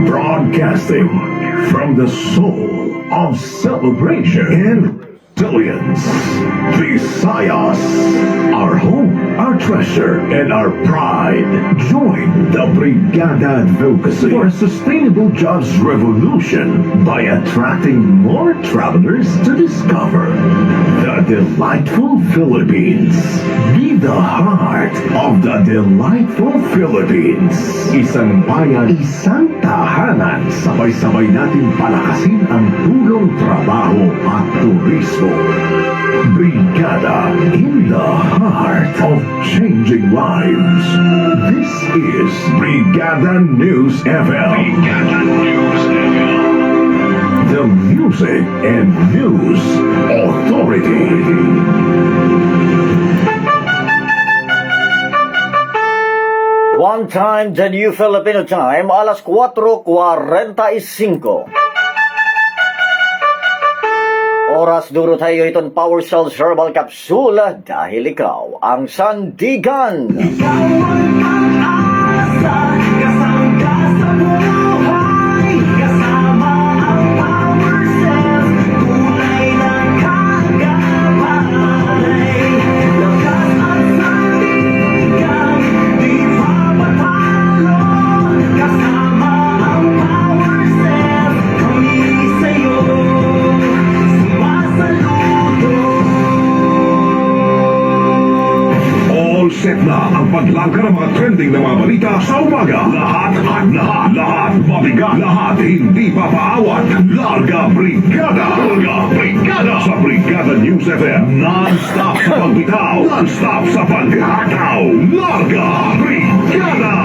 Broadcasting from the soul of celebration and resilience. Visayas, our home, our treasure, and our pride. Join the Brigada Advocacy for a sustainable jobs revolution by attracting more travelers to discover the delightful Philippines. Be the heart of the delightful Philippines. Isang bayan, isang tahanan. Sabay-sabay natin palakasin ang tulong trabaho at turismo. Brigada in the heart of changing lives. This is Brigada News FM. Brigada News FM. The Music and News Authority. One time, the New Filipino Time, alas 4:45. Oras duro tayo itong Power Cells Herbal Capsule dahil ikaw ang sandigan. Ikaw ang pag-asa, kasangga sa buhay, kasama ang Power Cells, tunay na kagabay. Lakas at sandigan, di papatalo, kasama ang Power Cells, kami sa'yo. All set na ang paglangka ng mga trending na mga balita sa umaga. Lahat mabigat, lahat hindi papaawat. Larga Brigada sa Brigada News FM. Non-stop sa pagbitaw, non-stop sa paghataw. Larga Brigada.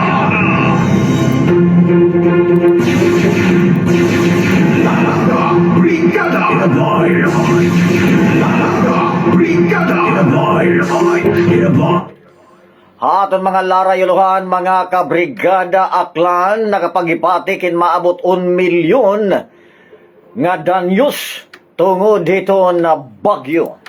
Larga Brigada. Aton mga larayuluhan, mga kabrigada aklan, nakapagipatikin maabot 1 milyon nga danyos tungod dito na bagyo.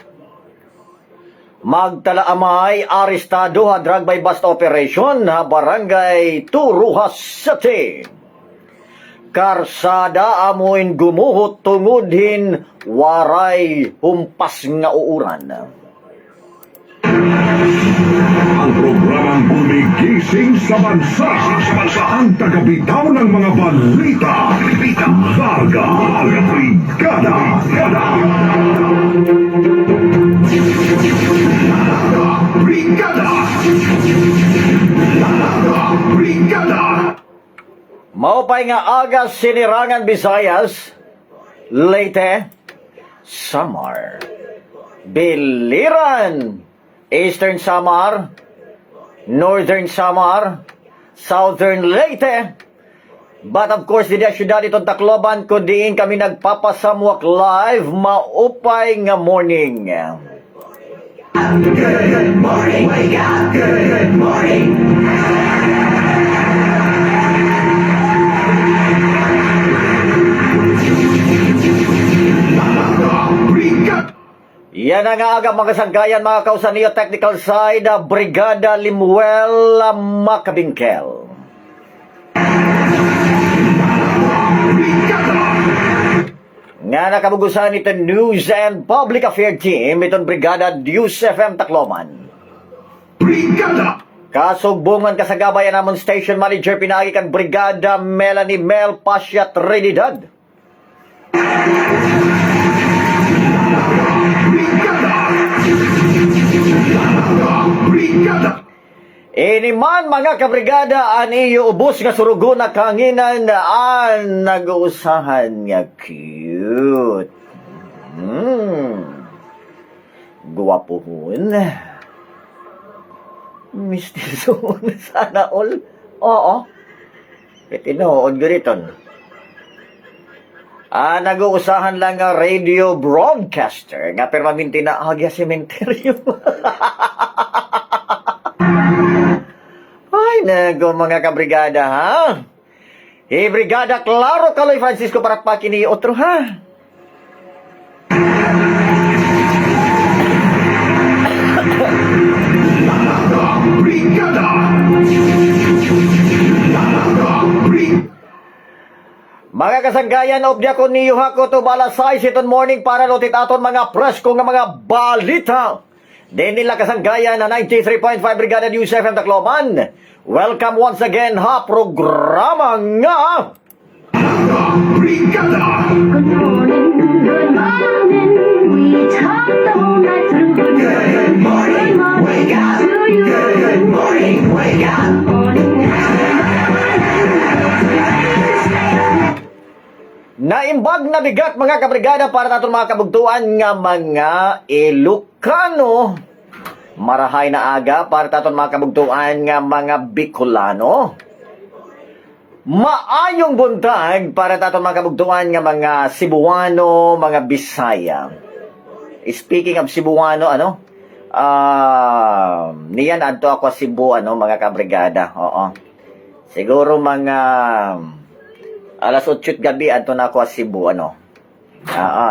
Magtalaamay, arestado ha drug by bust operation ha barangay Turuhas City. Karsada amoin gumuhot tungudhin waray humpas nga uuran. Ang programang gumigising sa bansa. Ang tagabitaw ng mga balita. Larga Brigada. Brigada. Maupay nga aga sinirangan Visayas, Leyte, Samar, Biliran, Eastern Samar, Northern Samar, Southern Leyte. But of course, di syudad itong Tacloban, kudiin kami nagpapasamwak live, maupay nga morning. Good morning, wake up, good morning. Yan ang aga mga kasanggayan, mga kausaniyo technical side, Brigada Limuel Macabingkel. Nga nakabugusan ito News and Public Affairs Team, itong Brigada News FM Tacloban. Brigada. Kasugbungan kasagabayan namon Station Manager pinagi kan Brigada Melanie Mel Pasya Trinidad. Iniman mga kabrigada an iyo ubos nga surugo na kanginan an nag-uusahan nga cute. Guwapo hun. Mistiso sana all. Oo. Itinood guriton. Nag-uusahan lang nga radio broadcaster nga permanente na agya sementeryo. Ay, nago mga kabrigada, ha? Brigada, klaro kaloy Francisco para pakini otro, ha? Mga kasanggayan, obya ko niyo hako to balasay siton morning para lotit aton mga preskong nga mga balita. Din nila kasanggayan na 93.5 Brigada News FM Tacloban. Welcome once again ha programa nga Brigada! Good morning, we talk the whole night through. Good morning, wake up. to you. Good morning, wake up. Morning. naimbag na bigat mga kabrigada para naton mga kabugtuan nga mga Ilocano. Marahay na aga para taton mga kabugtuan nga mga Bicolano. Maayong buntag para taton mga kabugtuan nga mga Cebuano, mga Bisaya. Speaking of Cebuano, niyan adto ako sa Cebu, mga kabrigada. Oo. Siguro mga alas 8 gabi adto na ako sa Cebu,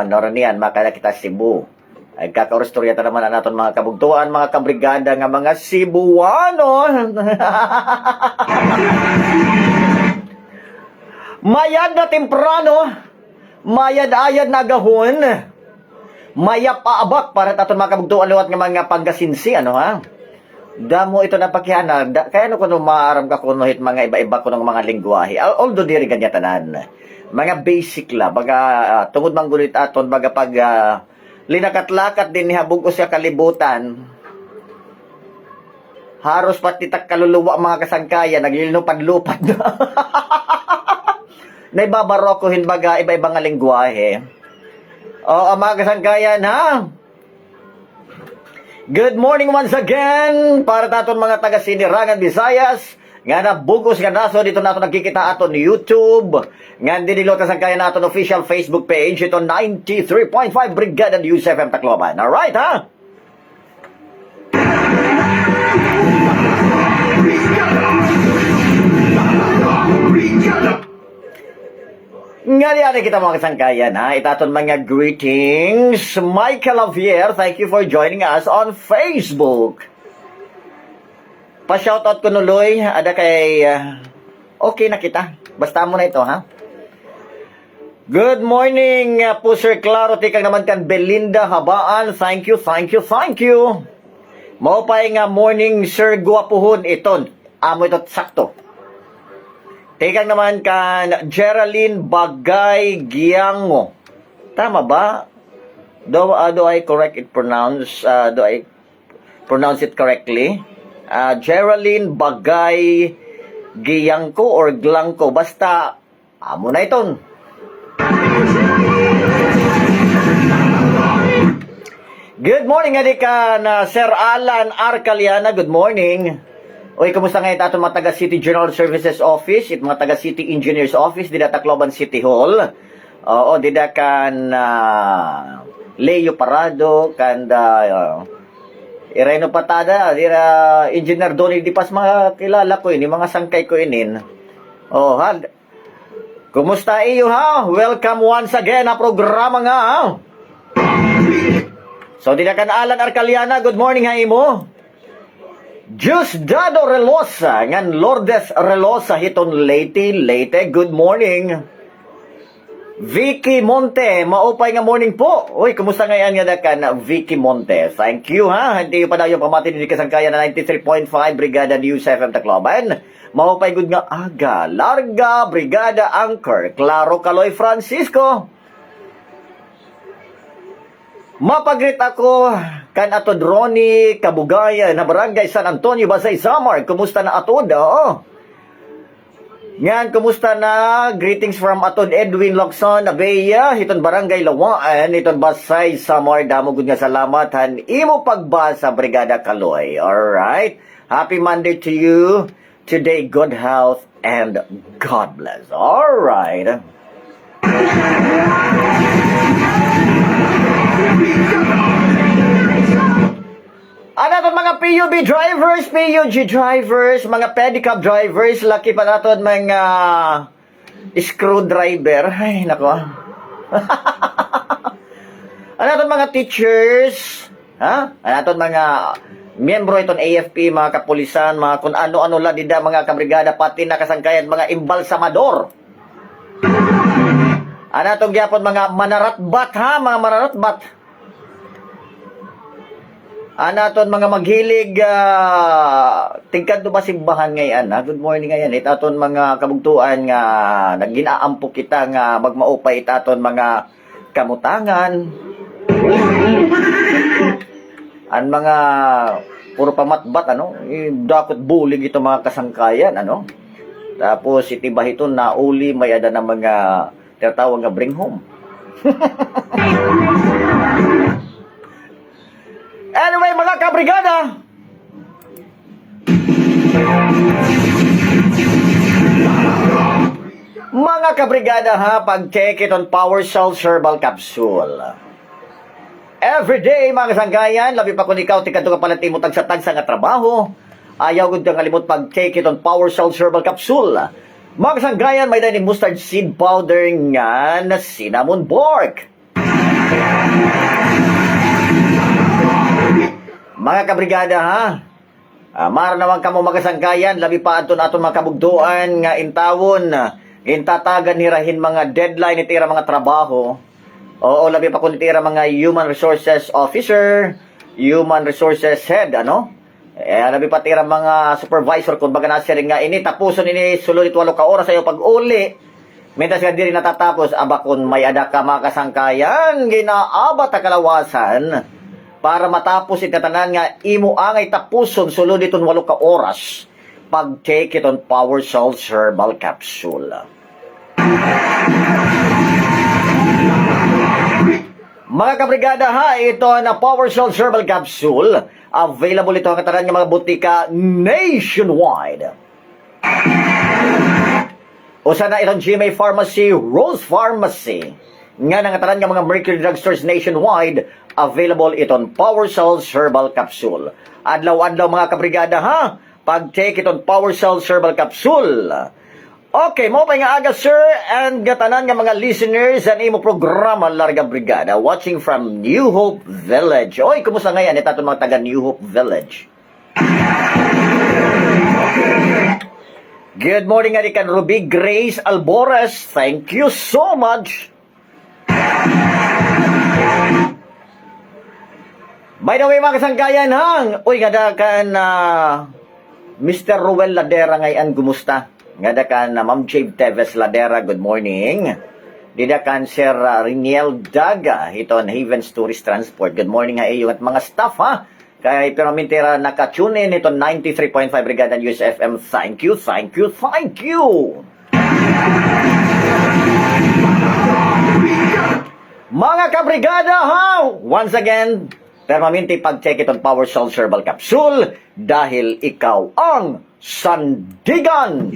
noro niyan makala kita Cebu. Ay kakaurustorya ta naman naton mga kabugtuan, mga kabrigada nga mga Cebuano. Mayad na temprano, mayad-ayad na gahon, maya paabak para taton mga kabugtuan luwat nga mga Pangasinsi, Damo ito na pakiana, kaya kuno maaram ka kuno hit mga iba-iba kuno mga lingwahe. Although diri ganya tanan. Mga basic la, baga tungod manggulit aton baga pag linakat-lakat din niya bugos sa kalibutan. Haros pati tak kaluluwa mga kasangkayan, naglilupad-lupad na. Naibabaro ko baga iba-ibang nga lingwahe. Oo, mga kasangkayan, ha? Good morning once again para taton mga taga Sinirangan, Visayas. Nga na bugos nga naso dito nato nagkikita aton YouTube. Nga dinilo kasangkayan naton official Facebook page. Ito 93.5 Brigada News FM Tacloban. Alright, ha? Brigada! Nga kita mga kasangkayan, ha? Itaton mga greetings. Michael Javier, thank you for joining us on Facebook. Pa-shoutout ko nuloy, ada kay okay na kita. Basta mo na ito, ha? Good morning po Sir Claro, tikang naman kan Belinda Habaan. Thank you, thank you, thank you. Maupay nga morning Sir Guapuhon iton. Amo ito sakto. Tikang naman kan Geraldine Bagay Giango. Tama ba? Do I correct it pronounce? Do I pronounce it correctly? Geraldine Bagay Giangco or Glangco. Basta, amo na iton. Good morning, adika na Sir Alan Arcaliana. Good morning. Oy, kumusta ngayon ato mga taga City General Services Office, it mga taga City Engineers Office, dida Tacloban City Hall. Oo, dida kan Leo Parado, kan Ireno Patada, dira Engineer Donny Dipas, mga kilala ko ini, mga sangkay ko inin. Oh, ha. Kumusta iyo ha? Welcome once again na programa nga ha. So, dida kan Alan Arcaliana, good morning ha imo. Diosdado Relosa, ngan Lourdes Relosa, hiton Leyte, good morning. Vicky Monte, maupay nga morning po. Uy, kumusta ngayon nga dakan, Vicky Monte? Thank you, ha? Hindi pa daw yung pamati ni kasangkayan na 93.5 Brigada News FM Tacloban. Maupay good nga aga, larga, Brigada Anchor, Claro Caloy Francisco. Mapagrit ako kan atod Ronnie Kabugayan na Barangay San Antonio, Basay Samar. Kumusta na atod? Oo. Yan, kumusta na? Greetings from atod Edwin Locson Abeya, hiton Barangay Lawaan, hiton Basay Samar. Damo gud nga salamat han imo pagbasa Brigada Kaloy. Alright. Happy Monday to you. Today, good health and God bless. Alright. Ano itong mga PUB drivers, PUG drivers, mga pedicab drivers, laki pa natin mga screwdriver. Ay, nako. Ano itong mga teachers, ha? Ano itong mga miyembro itong AFP, mga kapulisan, mga kung ano-ano lang, dida, mga kabrigada, pati nakasangkayan, mga imbalsamador. Ano itong gyapon mga manaratbat ha, mga manaratbat. Ano itong mga maghilig, tingkad ba simbahan ngayon, ha? Good morning ngayon. Itaton mga kabugtuan nga, naginaampo kita nga magmaupay itaton mga kamutangan. Ang mga puro pamatbat, ano? Dakot bulig ito mga kasangkayan, ano? Tapos itibahiton na uli may ada ng mga tinatawag nga bring home. Anyway, mga kabrigada, mga kabrigada ha, pag-check it on Power Cell Herbal Capsule. Everyday, mga kasanggayan, labi pa kung ikaw, tikado ka pala timutag sa tagsa nga trabaho, ayaw gud kang kalimot pag-check it on Power Cell Herbal Capsule. Mga kasanggayan, may dahil mustard seed powder nga na cinnamon bark. Mga kabrigada ha, mara naman kamo makasangkayan, labi pa aton mga kabugduan nga intawon, intatagan hirahin mga deadline itira mga trabaho. Oo, labi pa kung itira mga human resources officer, human resources head, ano? Labi pa tira mga supervisor, kung baga nasiring nga ini, tapuson ini sulod 8 ka oras sa'yo pag-uli. Mentas nga diri natatapos, aba kung may ada ka mga kasangkayan, ginaabat ang kalawasan, para matapos itatanan nga imo angay tapuson sulod iton 8 ka oras pag-take it on Power Cell Herbal Capsule. Mga kabrigada ha, ito na Power Cell Herbal Capsule. Available ito ang katanan ng mga butika nationwide. Usa na itong GMA Pharmacy, Rose Pharmacy. Nga nangatanan ng mga Mercury Drugstores nationwide, available itong Power Cells Herbal Capsule. Adlaw-adlaw mga kabrigada ha, pag-take itong Power Cells Herbal Capsule. Okay, mo pa nga aga sir, and gatanan nga mga listeners sa imo programa Larga Brigada, watching from New Hope Village. Oy, kumusta ngayon itaton mga taga New Hope Village? Good morning nga kan Ruby Grace Albores, thank you so much. By the way, mga kasangkayan hang, uy, nga kan Mr. Ruel Ladera ngayon, gumusta? Nga kan Ma'am Jade Teves Ladera, good morning. Dida kan Sir Riniel Daga, hiton Havens Tourist Transport, good morning ha iyo at mga staff ha. Kaya pero mintira naka-tune in ito 93.5 Brigada News FM, thank you, thank you, thank you. Mga kabrigada ha, once again, permanente pag-check itong Power Cell Herbal Capsule dahil ikaw ang sandigan.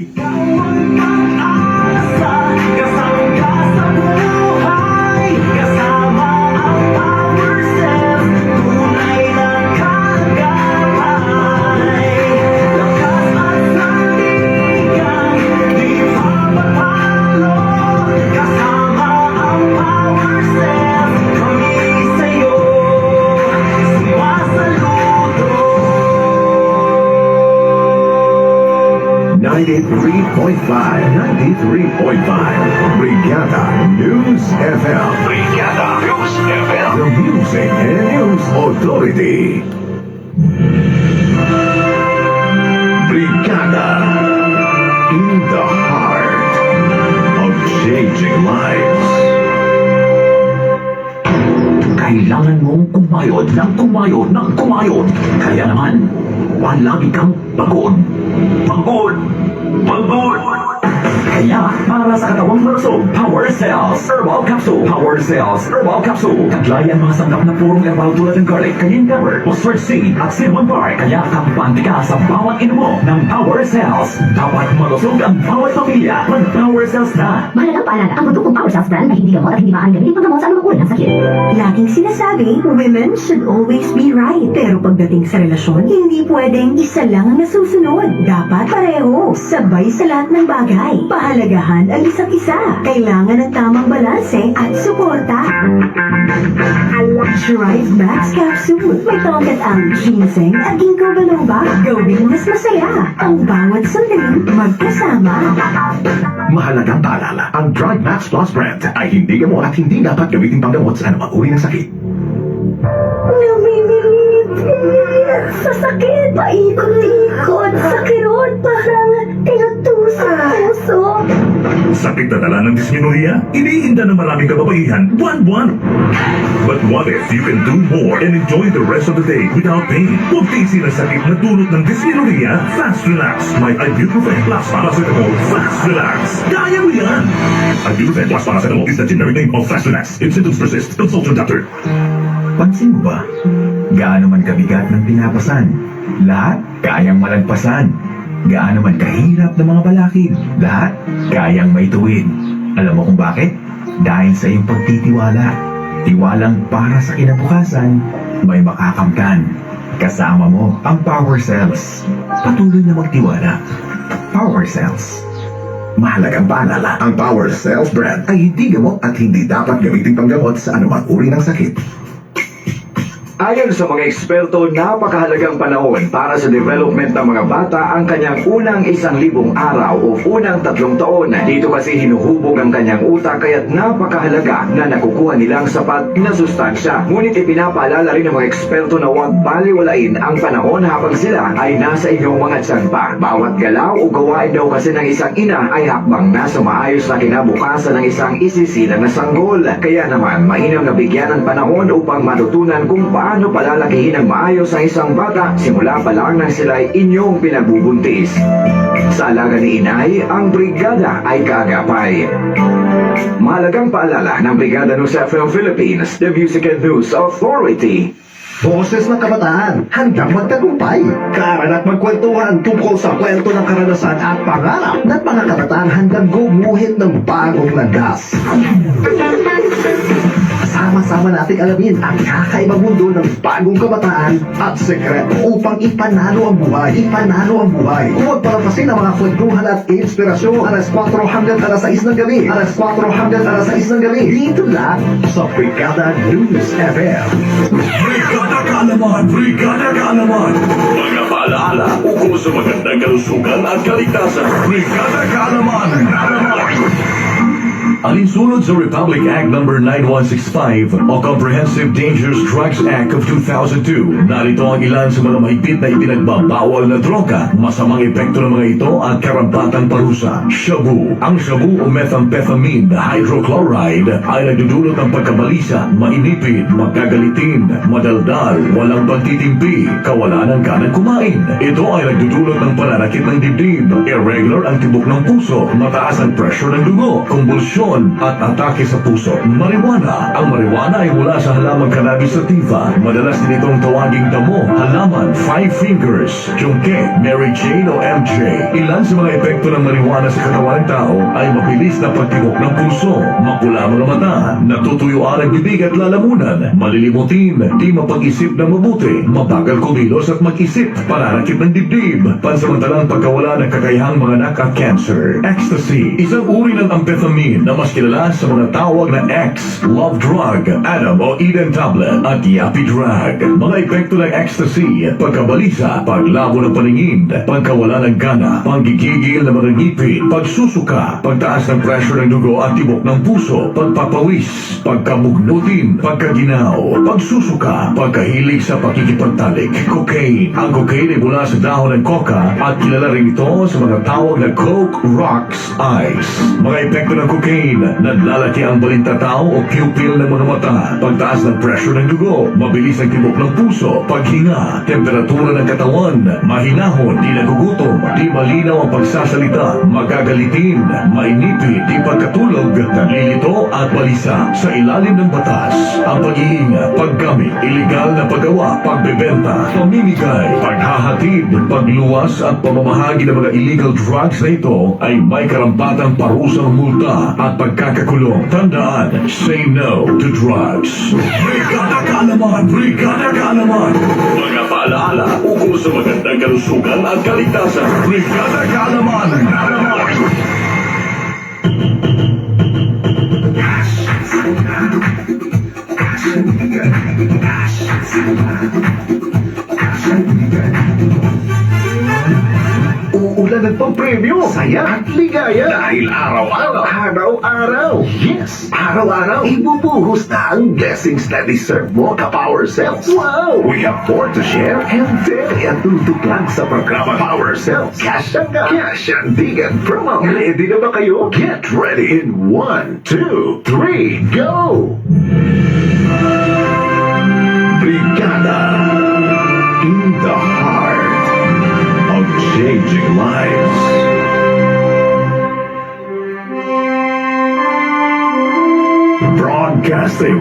Brigada News FM. Brigada News FM. The Music and News Authority. Brigada. In the heart of changing lives. Kailangan mong kumayod ng kumayod ng kumayod. Kaya naman, palagi kang pagod. Pagod! Pagod! Kaya, para sa katawang malusog, Power Cells Herbal Capsule. Power Cells Herbal Capsule. Taglay ang mga sangkap na purong herbal tulad ng garlic, cayenne pepper, mustard seed, at cinnamon bark. Kaya kampante ka sa bawat inumo ng Power Cells. Dapat malusog ang bawat pamilya. Mag-Power Cells na. Mahalagang paalala, ang produkong Power Cells brand ay hindi gamot at hindi maaaring gamitin panggamot sa anumang uri ng sakit. Laging sinasabi, women should always be right. Pero pagdating sa relasyon, hindi pwedeng isa lang ang nasusunod. Dapat pareho, sabay sa lahat ng bagay. Pahalagahan ang isa't isa. Kailangan ng tamang balanse at suporta. Shrive Max Capsule. May tongkat ang ginseng at ginkgo biloba. Gawing mas masaya ang bawat sandaling magkasama. Mahalagang paalala, ang Drug Max Plus brand ay hindi gamot at hindi dapat gamitin panggamot sa anumang uri ng sakit. Sa sakit, paikot-ikot, sa kirot, parang tinutusok-tusok. Sakit na dala ng dysmenorrhea? Iniinda ng maraming kababaihan buwan-buwan. But what if you can do more and enjoy the rest of the day without pain? Huwag tiisin ang sakit na dulot ng dysmenorrhea. Fast Relax. May ibuprofen plus paracetamol. Fast Relax. Kaya mo yan! Ibuprofen plus paracetamol is the generic name of Fast Relax. If symptoms persist, consult your doctor. Pansin mo ba? Gaano man kabigat ng pinapasan, lahat kayang malagpasan. Gaano man kahirap ng mga balakid, lahat kayang maituwid. Alam mo kung bakit? Dahil sa iyong pagtitiwala. Tiwalang para sa kinabukasan, may makakamtan. Kasama mo ang Power Cells. Patuloy na magtiwala. Power Cells. Mahalagang paalala, ang Power Cells brand ay hindi gamot at hindi dapat gamitin panggamot sa anumang uri ng sakit. Ayon sa mga eksperto, napakahalagang panahon para sa development ng mga bata ang kanyang unang 1,000 araw o unang 3 taon. Dito kasi hinuhubog ang kanyang utak kaya't napakahalaga na nakukuha nilang sapat na sustansya. Ngunit ipinapaalala rin ng mga eksperto na huwag baliwalain ang panahon habang sila ay nasa inyong mga tiyan pa. Bawat galaw o gawain daw kasi ng isang ina ay hakbang na sa maayos na kinabukasan ng isang isisilang na sanggol. Kaya naman, mainam na bigyan ng panahon upang matutunan kung paano palalakihin ng maayos ang isang bata simula pa lang nang sila ay inyong pinagbubuntis. Sa alaga ni inay, ang brigada ay kaagapay. Mahalagang paalala ng Brigada News FM Philippines, the Music and News Authority. Boses ng kabataan, handang magtagumpay. Kaaral at magkwentuhan tungkol sa kwento ng karanasan at pangarap ng mga kabataan handang gumuhit ng bagong landas. Sama-sama nating alamin ang kakaibang mundo ng bagong kabataan at sekreto upang ipanalo ang buhay. Ipanalo ang buhay. Huwag palampasin ang mga kwentuhan at inspirasyon. Alas 4 hanggang alas 6 ng gabi. Alas 4 hanggang alas 6 ng gabi. Dito lang sa Brigada News FM. Brigada Kaalaman! Brigada Kaalaman! Mga paalaala ukol sa magandang kalusugan at kaligtasan. Brigada Kaalaman! Alinsunod sa Republic Act No. 9165 o Comprehensive Dangerous Drugs Act of 2002, narito ang ilan sa mga mahigpit na ipinagbabawal na droga. Masamang epekto ng mga ito at karampatang parusa. Shabu. Ang shabu o methamphetamine hydrochloride ay nagdudulot ng pagkabalisa, mainipid, magkagalitin, madaldal, walang pagtitimpi, kawalan ng ganang kumain. Ito ay nagdudulot ng pananakit ng dibdib, irregular ang tibok ng puso, mataas ang pressure ng dugo, kumbulsyon, at atake sa puso. Marijuana. Ang marijuana ay mula sa halamang cannabis sativa. Madalas din itong tawaging damo, halaman, five fingers, chungke, Mary Jane o MJ. Ilan sa mga epekto ng marijuana sa katawan ng tao ay mabilis na pagtibok ng puso, makula mga mata, natutuyuan ang bibig at lalamunan, malilimutin, di mapag-isip ng mabuti, mabagal kumilos at mag-isip, pananakit ng dibdib, pansamantalang pagkawala ng kakayahang manganak at cancer. Ecstasy. Isang uri ng amphetamine na mas kilala sa mga tawag na X, love drug, Adam o Eden tablet, at Yappy drug. Mga epekto ng ecstasy, pagkabalisa, paglabo ng paningin, pagkawala ng gana, panggigigil ng mga ngipin, pagsusuka, pagtaas ng pressure ng dugo at tibok ng puso, pagpapawis, pagkamugnutin, pagkaginaw, pagsusuka, pagkahilig sa pakikipagtalik, cocaine. Ang cocaine ay mula sa dahon ng coca at kilala rin ito sa mga tawag na Coke Rocks Ice. Mga epekto ng cocaine, naglalaki ang balintatao o pupil ng mga mata, pagtaas ng pressure ng dugo, mabilis ang tibok ng puso, paghinga, temperatura ng katawan, mahinahon, di nagugutom, di malinaw ang pagsasalita, magagalitin, mainipid, di pagkatulog, naglilito at balisa sa ilalim ng batas. Ang pag-iingat, paggamit, iligal na paggawa, pagbebenta, pamimigay, paghahatid, pagluwas at pamamahagi ng mga illegal drugs na ito ay may karampatang parusang multa at pagkakakulong. Tandaan, say no to drugs. Brigada Kaalaman! Brigada Kaalaman! Mga paalaala ukol sa magandang kalusugan at kaligtasan. Brigada Kaalaman! Uulan ng ang premyo, saya at ligaya. Dahil araw-araw. Yes, araw-araw. Ibubuhos na ang Blessings na deserve mo ka-Power Cells. Wow! We have more to share and very atutok lang sa programa Power Cells. Cash and Digan promo. Ready na ba kayo? Get ready in 1, 2, 3, go! Brigada in the heart of changing lives. Broadcasting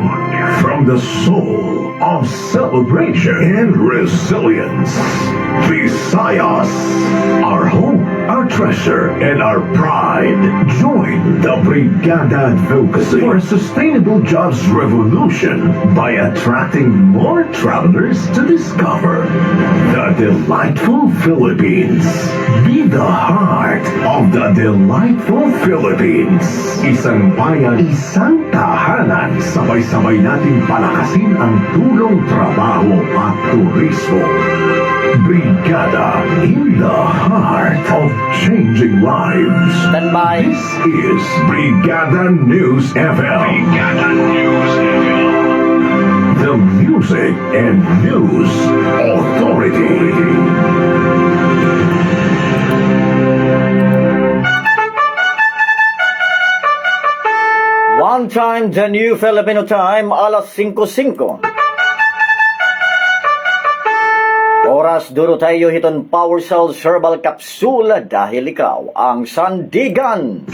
from the soul of celebration and resilience. Visayas, our home, our treasure, and our pride. Join the Brigada Advocacy for a sustainable jobs revolution by attracting more travelers to discover the delightful Philippines. Be the heart of the delightful Philippines. Isang bayan, isang tahanan. Sabay-sabay nating palakasin ang tulong trabaho at turismo. Brigada in the heart of changing lives. Stand by. This is Brigada News FM. Brigada News FM. The Music and News Authority. One time, the new Filipino time, alas 5:05. Oras duro tayo hiton Power Cells Herbal Capsule dahil ikaw ang sandigan.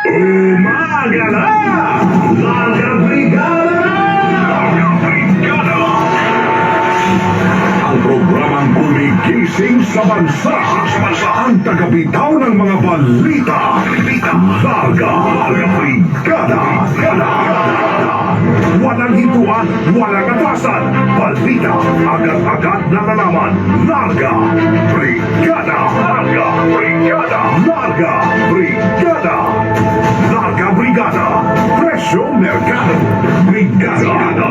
Umaga na! Larga Brigada! Larga Brigada! Ang programang gumigising sa bansa. Ang tagabitaw ng mga balita. Larga Brigada! Walang hituan, walang atasan. Balita, agad-agad na nalaman. Larga Brigada! Larga Brigada! Larga Brigada! Larga Brigada! Presyo Mercado! Brigada!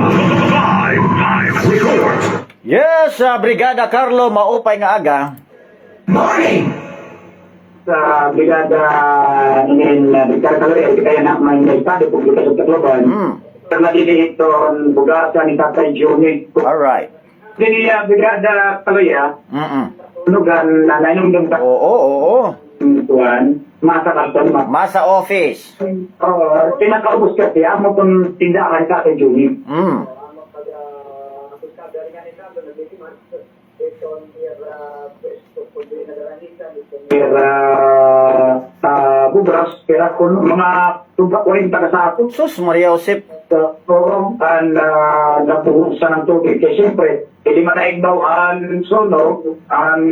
Live report! Yes, Brigada Carlo, maupay nga aga. Morning! Sa Brigada ng Brigada Kaloy, kaya na may naipado publika sa Tacloban. Karena dinihiton bugasan ni Tatay Johnny. Alright. Dini Brigada Kaloy, nugan na nainom ng Oo. tuwan, masa karton, Masa office. pinakaubos kasi, amo kung tindakan ni Tatay Johnny. Bubras, kaya kung mga tubak ko rin taga sa ako. Sus, Maria Josep. Ang napuhusan ng tubig. Kasi siyempre, hindi manaig daw ang sunog, ang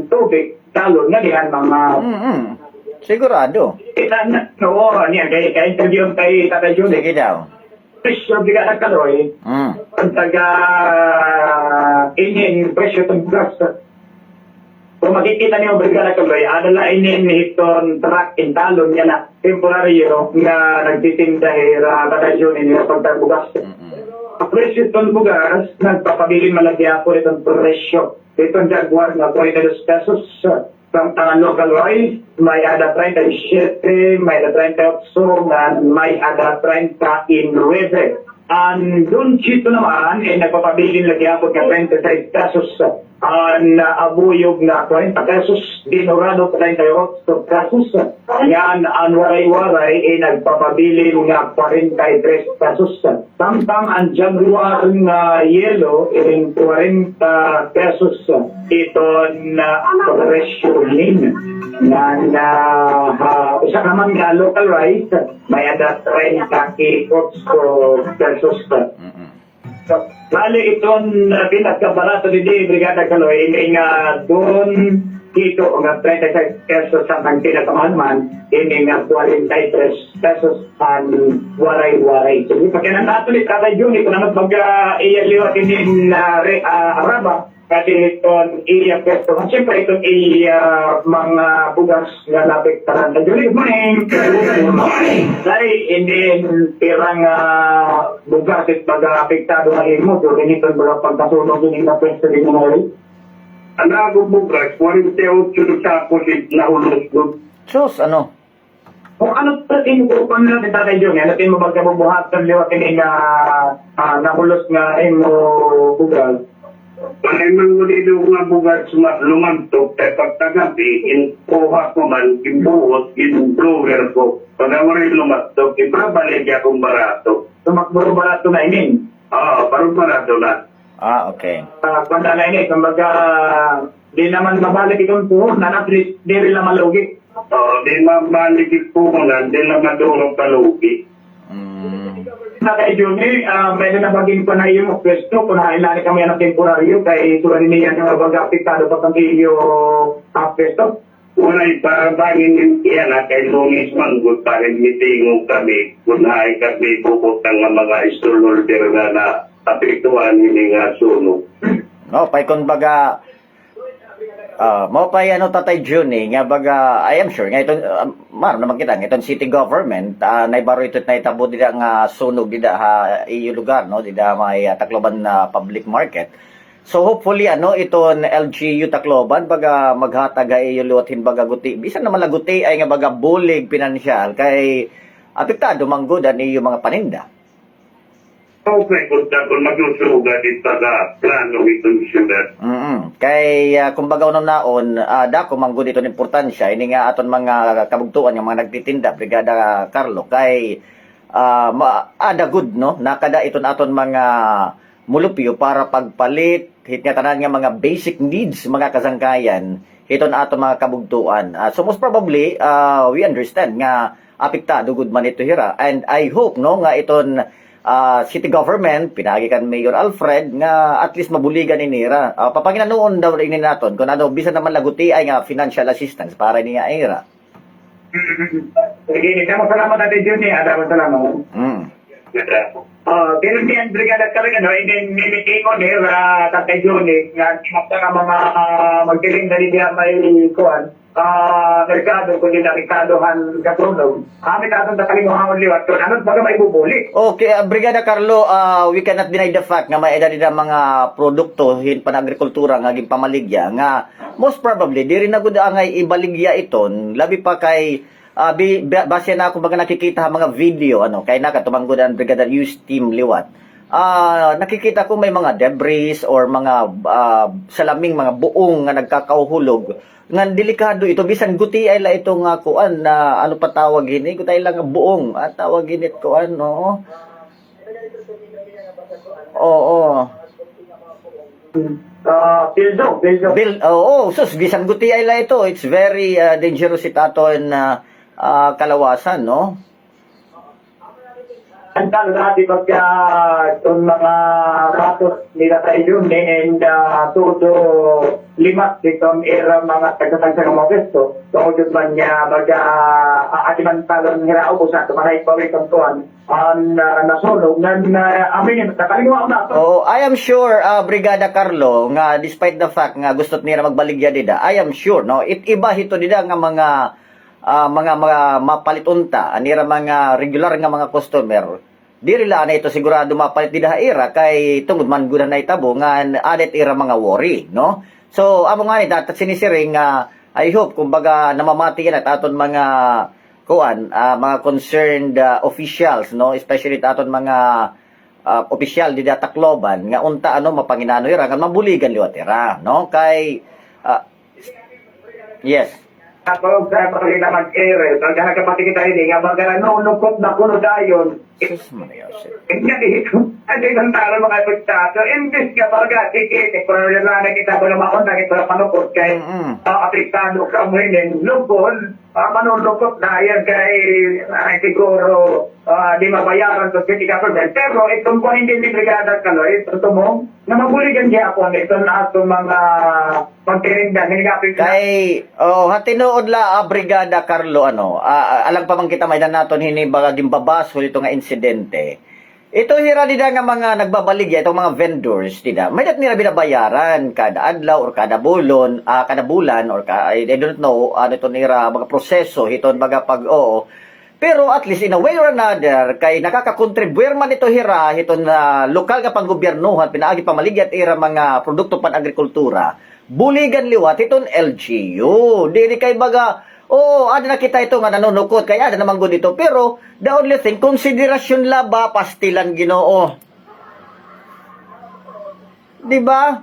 tubig, talon nga diyan mga... Sigurado. Oo, niya, kaya interview kay Tatay Johnny. Sige daw. Presyo, Brigada Kaloy, ang taga inin, presyo itong gas. Kung makikita niyo, Brigada Kaloy, adala inin hiton truck in talon niya na temporaryo nga nagtitinda Tatay Johnny niya pagtabugas. Ang presyo itong bugas, nagpapabili malagi ako itong presyo. Itong Jaguar na 42 pesos. From local rice, may ada 37, may ada 38, and may ada 30 in Reve. Ang doon chito naman, nagpapabili lagi ako ng 26 pesos. Ang abuyog na 40 pesos, dinurado 38 pesos. Yan, ang waray-waray, nagpapabili ng 43 pesos. Samtang ang Jaguar na yellow, 40 pesos. Ito na presyo din. Isa naman nga local rice, may ada 38 pesos. So, bali itong pinagkabarato ni Brigada Kaloy, ini nga doon dito nga 35 pesos ang pinakamahal man, ini nga 43 pesos ang waray-waray. So, pagkanan nato ni Tatay Juni, kung ano mag-iyaliwat ini na araba, kasi itong iya peso. Siyempre itong iya mga bugas nga lapit tanan. Tatay Juni, good morning! Good morning! Dahil hindi pirang bugas at pag-apektado na mo, doon ito ang pagkasunog din na pwesto din mo rin. Anagong bugas, 48 sa pusit na ulos doon. Sus, ano? Kung ano natin mo kung natin Tatay Juni, natin mo magkabubuhatan liwatin na nahulos nga mo bugas. Panayman mo dito nga bugas lumantok, kaya pagkagabi, kuha ko man, ibuhot, in-blower ko. Pag ako rin lumantok, ipabalik akong barato. Tumakburo barato na inin. Parang barato na. Okay. Kung na ini, kumbaga, di naman mabalik itong puhon, na at least di rin lang malugi. Di mabalik ko na, di lang madurong palugi. Tatay Juni, medyo na maging pa na yung pwesto, kung nailani kami ng temporaryo, kay tulad niya yung mag-apektado pa kang iyo pwesto. Una'y parabangin yan na kay Lunis Manggut para mitingog kami kung naay kami bukot ng mga stallholder na apektuhan hindi nga sunog. No, pay kun baga mo pay ano Tatay Juni nga baga I am sure nga iton maro naman kita nga iton city government naibaro ito na itabo dida nga sunog dida ha iyo lugar no dida may Tacloban na public market. So hopefully ano iton LGU Tacloban baga maghatag iyo luwatin baga guti bisan naman laguti ay nga baga bulig pinansyal kay apektado manggod an iyo mga paninda. Okay, kung maglusuga dito sa plano itong syudad. Kay kumbaga unang naon, dako manggod ito ng importansya, ini nga aton mga kabugtuan, yung mga nagtitinda, Brigada Carlo, kay ada good, no? Nakada ito aton mga mulupyo para pagpalit, hit nga tanan nga mga basic needs, mga kasangkayan, ito na aton mga kabugtuan. So most probably, we understand nga apektado good man ito hira, and I hope, no, nga iton city government, pinagi kan Mayor Alfred, nga at least mabuligan inira. Papanginoon daw rin naton, kung ano, bisa naman laguti ay nga financial assistance para niya ira. Sige, salamat Tatay Juni, salamat. Pero niyan, Brigada talaga, no, inimitingon Tatay Juni, nga kinapta nga mga magkiling na niya may kuhan, merkado, kundi na merkadohan katunog. Amin natin tatalimuhan liwat ko. Ano baga may bubuli? Okay, Brigada Carlo, we cannot deny the fact nga may edad na mga produkto hin panagrikultura nga ging pamaligya nga most probably di rin na gud angay ibaligya iton labi pa kay base na ako baga nakikita mga video ano kay nakatumanggo ang Brigada News Team liwat. Nakikita ko may mga debris or mga salaming mga buong nga nagkakauhulog nga delikado ito bisan guti ay la ito nga kuan na ano pa tawag ini gutay lang nga buong tawag init kuan no. Oo. Sus bisan guti ay la ito, it's very dangerous itaton kalawasan no. Ang talo natin pagka itong mga batos nila sa iyon and todo limat itong era mga tagatang mga pesto. Tungkol man niya baga atiman talon hirao ko sa tumanay pa rin tuwan ang nasunog na amin yung kakalimuha na ito. Oh, I am sure Brigada Carlo nga despite the fact nga gusto nila magbaligya dida, I am sure no iba hito dida nga mga mapalitunta anira mga regular nga mga customer diri la na ito sigurado mapalit dida ira kay tungod man gud na itabo nga adet ira mga worry no so amo nga ni dapat sinisiring I hope kumbaga namamati yan at aton mga kuan mga concerned officials no especially aton mga opisyal dida Tacloban nga unta ano mapanginano ira nga mabuligan liwat ira no kay yes. Ako sa pagkita mag-ere, pagka nagkapati kita hindi, nga baga nunukot na kuno dayon, Sus Maria Jose. Nga dito, at isang talo mga pagtato. Imbis ka baga, tikit, kung na kita ko na makontak ito na panukot kay apektado ka mo yun, lupon, manulukot na yan kay siguro di mabayaran sa city government. Pero itong po hindi ni Brigada Kaloy, ito mo, na mabuligan siya ako ito na ito mga pagtirindan, hindi ka Kay, hatinood la, Brigada Carlo, alam pa man kita may naton hinibaga gimbabasol ito nga insidente. Ito hira nila nga mga nagbabaligya, itong mga vendors, nila. May nila binabayaran kada adlaw or kada bulan, or I don't know, ano ito nila, mga proseso, ito mga pero at least in a way or another, kay nakakakontribuer man ito hira, ito na lokal nga panggobyernuhan, pinaagi pamaligya at ira mga produkto pan-agrikultura, buligan liwat itong LGU. Dili kay baga, ada na kita ito nga nanunukot, kaya ada naman dito. Pero, the only thing, konsiderasyon la ba, pastilan Ginoo. Diba?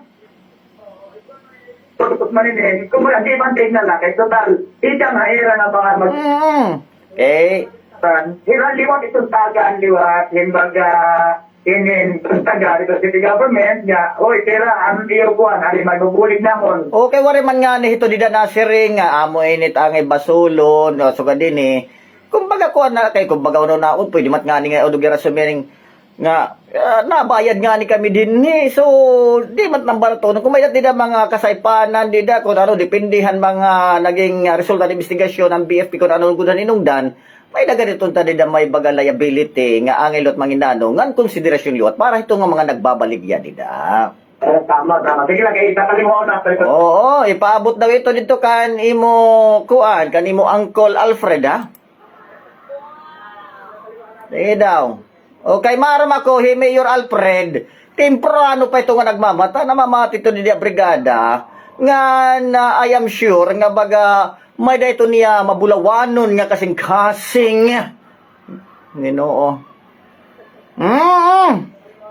kung wala, di man tingnan lang, kay total, ita nga era na mga Okay. Hirang liwat itong tagaan liwat, himbaga, inin taga dito city government nga, oy, tira, ang iyo kuhan, ali magbubulig namon. Okay, wari man nga ni ito dida nasiring, amo init ang ibasulon, suga din kumbaga kuhan na, kay kumbaga uno naon, pwede mat nga ni nga udugira sumiring, nga, nabayad nga ni kami din so, di mat nang barato, kung may dida mga kasaypanan, dida, kung ano, depindihan mga naging resulta ng investigasyon ng BFP, kung ano gudan inungdan, may naganitong tadida may baga liability nga angilot manginano ngan konsiderasyon liwat para ito nga mga nagbabaligya dida. Tama. Sige lang, kay itakalimon na. Oo, ipaabot daw ito dito kan imo Uncle Alfred Sige daw. Okay, maram ako, Mayor Alfred, temprano pa ito nga nagmamata, namamati ito niya brigada, nga na I am sure nga baga may dahito niya mabulawanon nga kasing-kasing. Ginoo.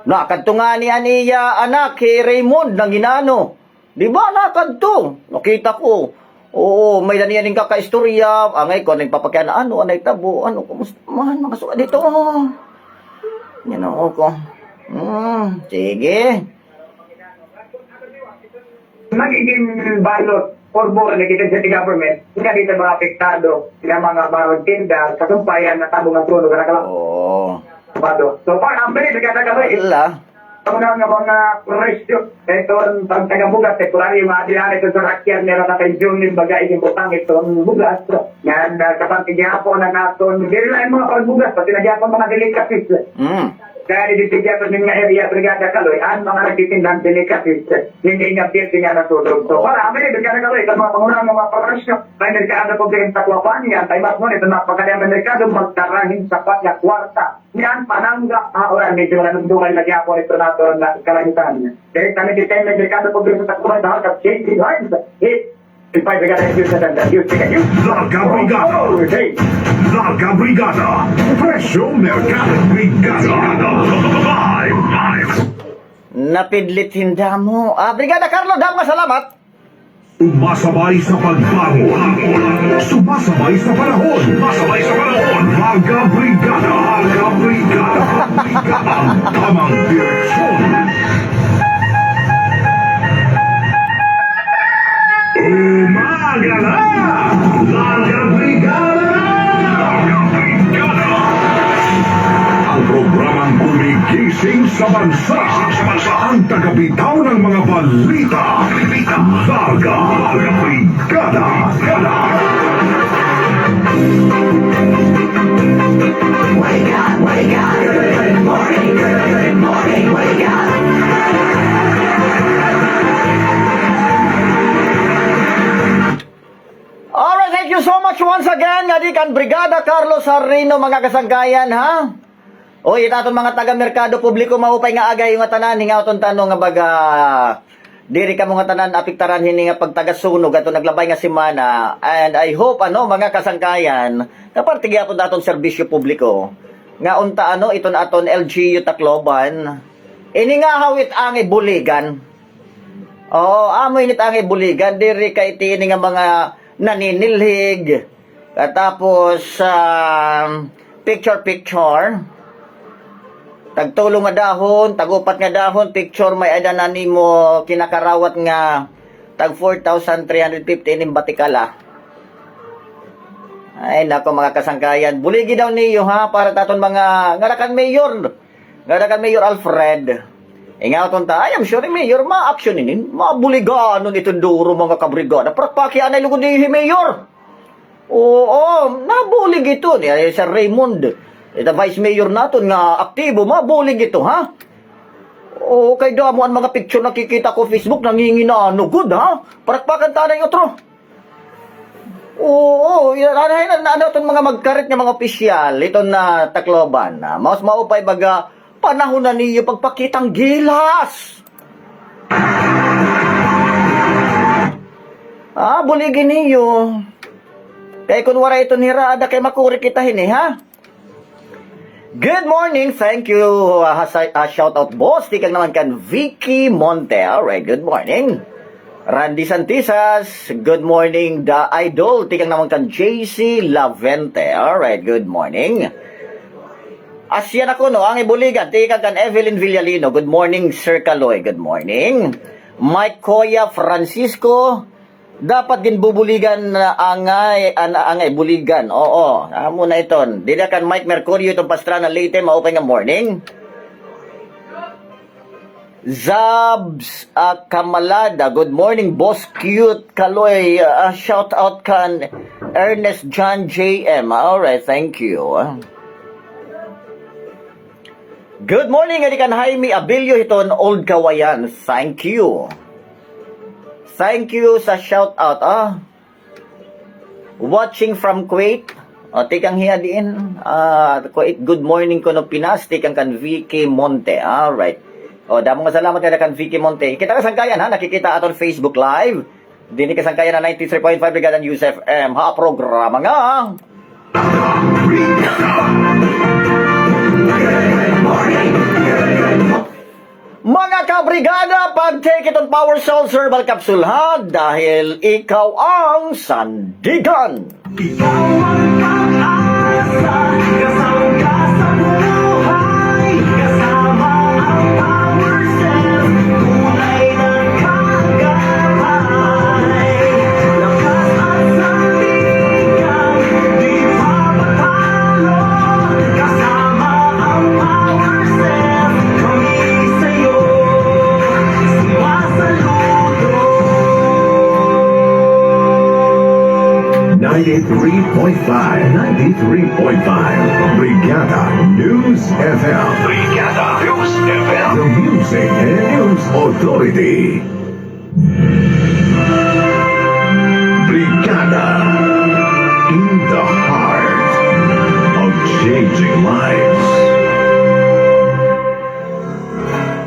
Nakadto nga ni aniya anak kay Raymond ng ginano. Di ba nakadto? Nakita ko. Oo, may daniya ning kakaistorya. Angay ko nagpapakyan anay tabo, kumusta man makasuka dito. Ginoo ko. Sige. Magiging balot Porbo na kita sa government, hindi dito mga apektado ng mga barong tinda sa sumpayan na tabong ang tulog na kalapado. So, parang ang bilis, nagkakagawin. Wala. Ang mga presyo, ito ang pagtagabugas, temporary yung mga dilan, ito sa rakyat, meron na pension yung bagay, yung butang itong bugas. Yan, kapag tigyapon na natin, hindi lang yung mga pagbugas, pati nagyapon mga delikasis. Kaya nititigyan ng mga area, Brigada Kaloy, ang mga nagtitindang delikasis, hindi nga pier niya natulog. So, para amin, Brigada Kaloy, ang mga pangunang mga presyo, may merkado po din takwapan yan, tayo mas mo, ito napakadang merkado, magtarahin sapat na kwarta. Yan, panangga, orang medyo nanundukan na niya po ito nato na kalangitan. Dahil kami dito may merkado po din sa takwapan, dahil ka changing hands, Ipay Brigada, Larga Brigada. Larga Brigada. Presyo Mercado Brigada. Five. Napidlit hinda mo. Brigada Carlo, dama salamat. Sumasabay sa pagbangon. Sumasabay sa panahon. Sumasabay sa panahon. Larga Brigada. Larga Brigada. Ang tamang direksyon. Umaga na! Larga Brigada! Larga Brigada! Ang programang gumigising sa bansa. Ang tagabitaw ng mga balita. Larga Brigada! Wake up, good morning, wake up. Alright, thank you so much once again, nga di kan Brigada Carlos Harino, mga kasangkayan, O, itaton mga taga-merkado publiko, maupay nga agay nga tanan, hinga aton tanong nga baga, diri ka mo nga tanan, apiktaran hini nga pagtagasunog, ato naglabay nga simana, and I hope, mga kasangkayan, kapag tigyaton aton serbisyo publiko, nga unta, iton aton LGU Tacloban, ini nga hawit ang ibuligan. Oo, amoy nit ang ibuligan, diri ka itini nga mga naninilhig, katapos picture tagtulong nga dahon, tagupat nga dahon, picture may ada na nimo kinakarawat nga tag 4,350 ning batikala. Ay nako mga kasangkayan, buligi daw niyo ha para taton mga ngarakan Mayor Alfred. Ingaton ta, I am sure Mayor ma-action inin, mabuliganon itong duro mga kabrigada. Prakpakyan ay lugod ni Mayor. Oo, nabulig ito ni Sir Raymond. Ito Vice Mayor naton nga aktibo, mabulig ito, ha? O, kay damo ang mga picture nakikita ko Facebook, nanginginano, good, ha? Parakpakan tanay otro. Oo, ano itong mga magkarit ng mga opisyal, ito na Tacloban, mas maupay baga, panahon na niyo pagpakitang gilas. Buligin niyo. Kaya kunwara ito nirada kay makuri kita hini, ha? Good morning, thank you. Shout out boss, tikang naman kan Vicky Monte. Alright, good morning. Randy Santisas, good morning. The Idol, tikang naman kan JC Lavente. Alright, good morning. Asyan ako no, ang ibuligan, tikang kan Evelyn Villalino. Good morning, Sir Kaloy, good morning. Mike Coya Francisco, dapat din bubuligan angay buligan. Oo, amo na iton. Dili kan Mike Mercurio itong Pastrana Leyte, maupay nga morning. Zabs Kamalada, good morning boss cute Kaloy. Shout out kan Ernest John JM. Alright, thank you. Good morning adikan Jaime Abilio iton Old Kawayan. Thank you. Thank you sa shout out. Watching from Kuwait. Tikang hiya din. Kuwait, good morning ko no Pinas. Tikang kan Vicky Monte. Alright. Damo nga salamat nga kan Vicky Monte. Kita ka sangkayan ha. Nakikita aton Facebook Live. Dini ka sangkayan na 93.5 Brigada News FM. Programa nga. Mga kabrigada, pag-take it on Power Cell Herbal Capsule ha, dahil ikaw ang sandigan. Ikaw ang pag-asa, kasama ka sa buhay, kasama ang Power Cell, tunay ng kagabay. Lakas at sandigan, di papatalo, kasama ang Power Cell, kami sa'yo, sumasaludo. 93.5 Brigada News FM. Brigada News FM. The Music and News Authority. Brigada, in the heart of changing lives.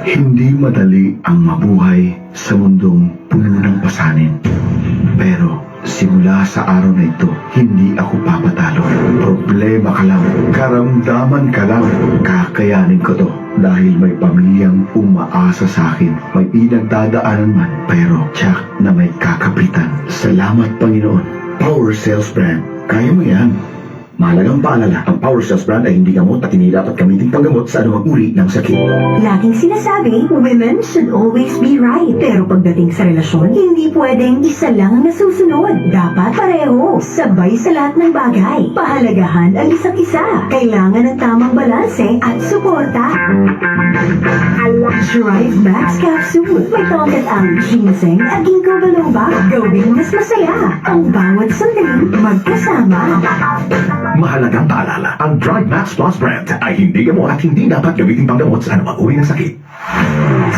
Hindi madali ang mabuhay sa mundong puno ng pasanin. Pero simula sa araw na ito, hindi ako papatalo. Problema ka lang, karamdaman ka lang. Kakayanin ko to dahil may pamilyang umaasa sa akin. May pinagdadaanan man, pero tiyak na may kakapitan. Salamat Panginoon. Power Cells Brand, kaya mo yan. Mahalagang paalala, ang Power Cells Brand ay hindi gamot at hindi dapat gamitin panggamot sa anumang uri ng sakit. Laging sinasabi, women should always be right. Pero pagdating sa relasyon, hindi pwedeng isa lang ang nasusunod. Dapat pareho, sabay sa lahat ng bagay. Pahalagahan ang isa't isa. Kailangan ng tamang balanse at suporta. Drive Max Capsule. May tongkat ang ginseng at ginkgo biloba. Gawing mas masaya ang bawat sandaling magkasama. Mahalagang paalala, ang Drive Max Plus brand ay hindi gamot at hindi dapat gamitin panggamot sa anumang uri ng sakit.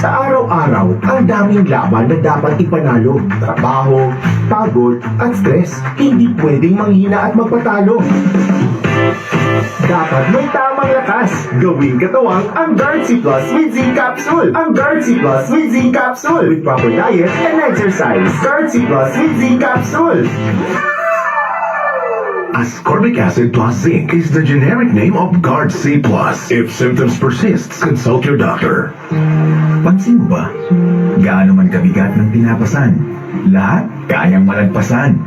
Sa araw-araw, ang daming laban na dapat ipanalo. Trabaho, pagod, at stress. Hindi pwedeng manghina at magpatalo. Dapat may tamang lakas. Gawing katawang ang Guard C Plus with Zinc Capsule. Ang Guard C Plus with Zinc Capsule. With proper diet and exercise. Guard C Plus with Zinc Capsule. Ascorbic acid plus zinc is the generic name of Guard C+. If symptoms persist, consult your doctor. Pansin mo ba? Gaano man kabigat ng tinapasan, lahat kayang malagpasan.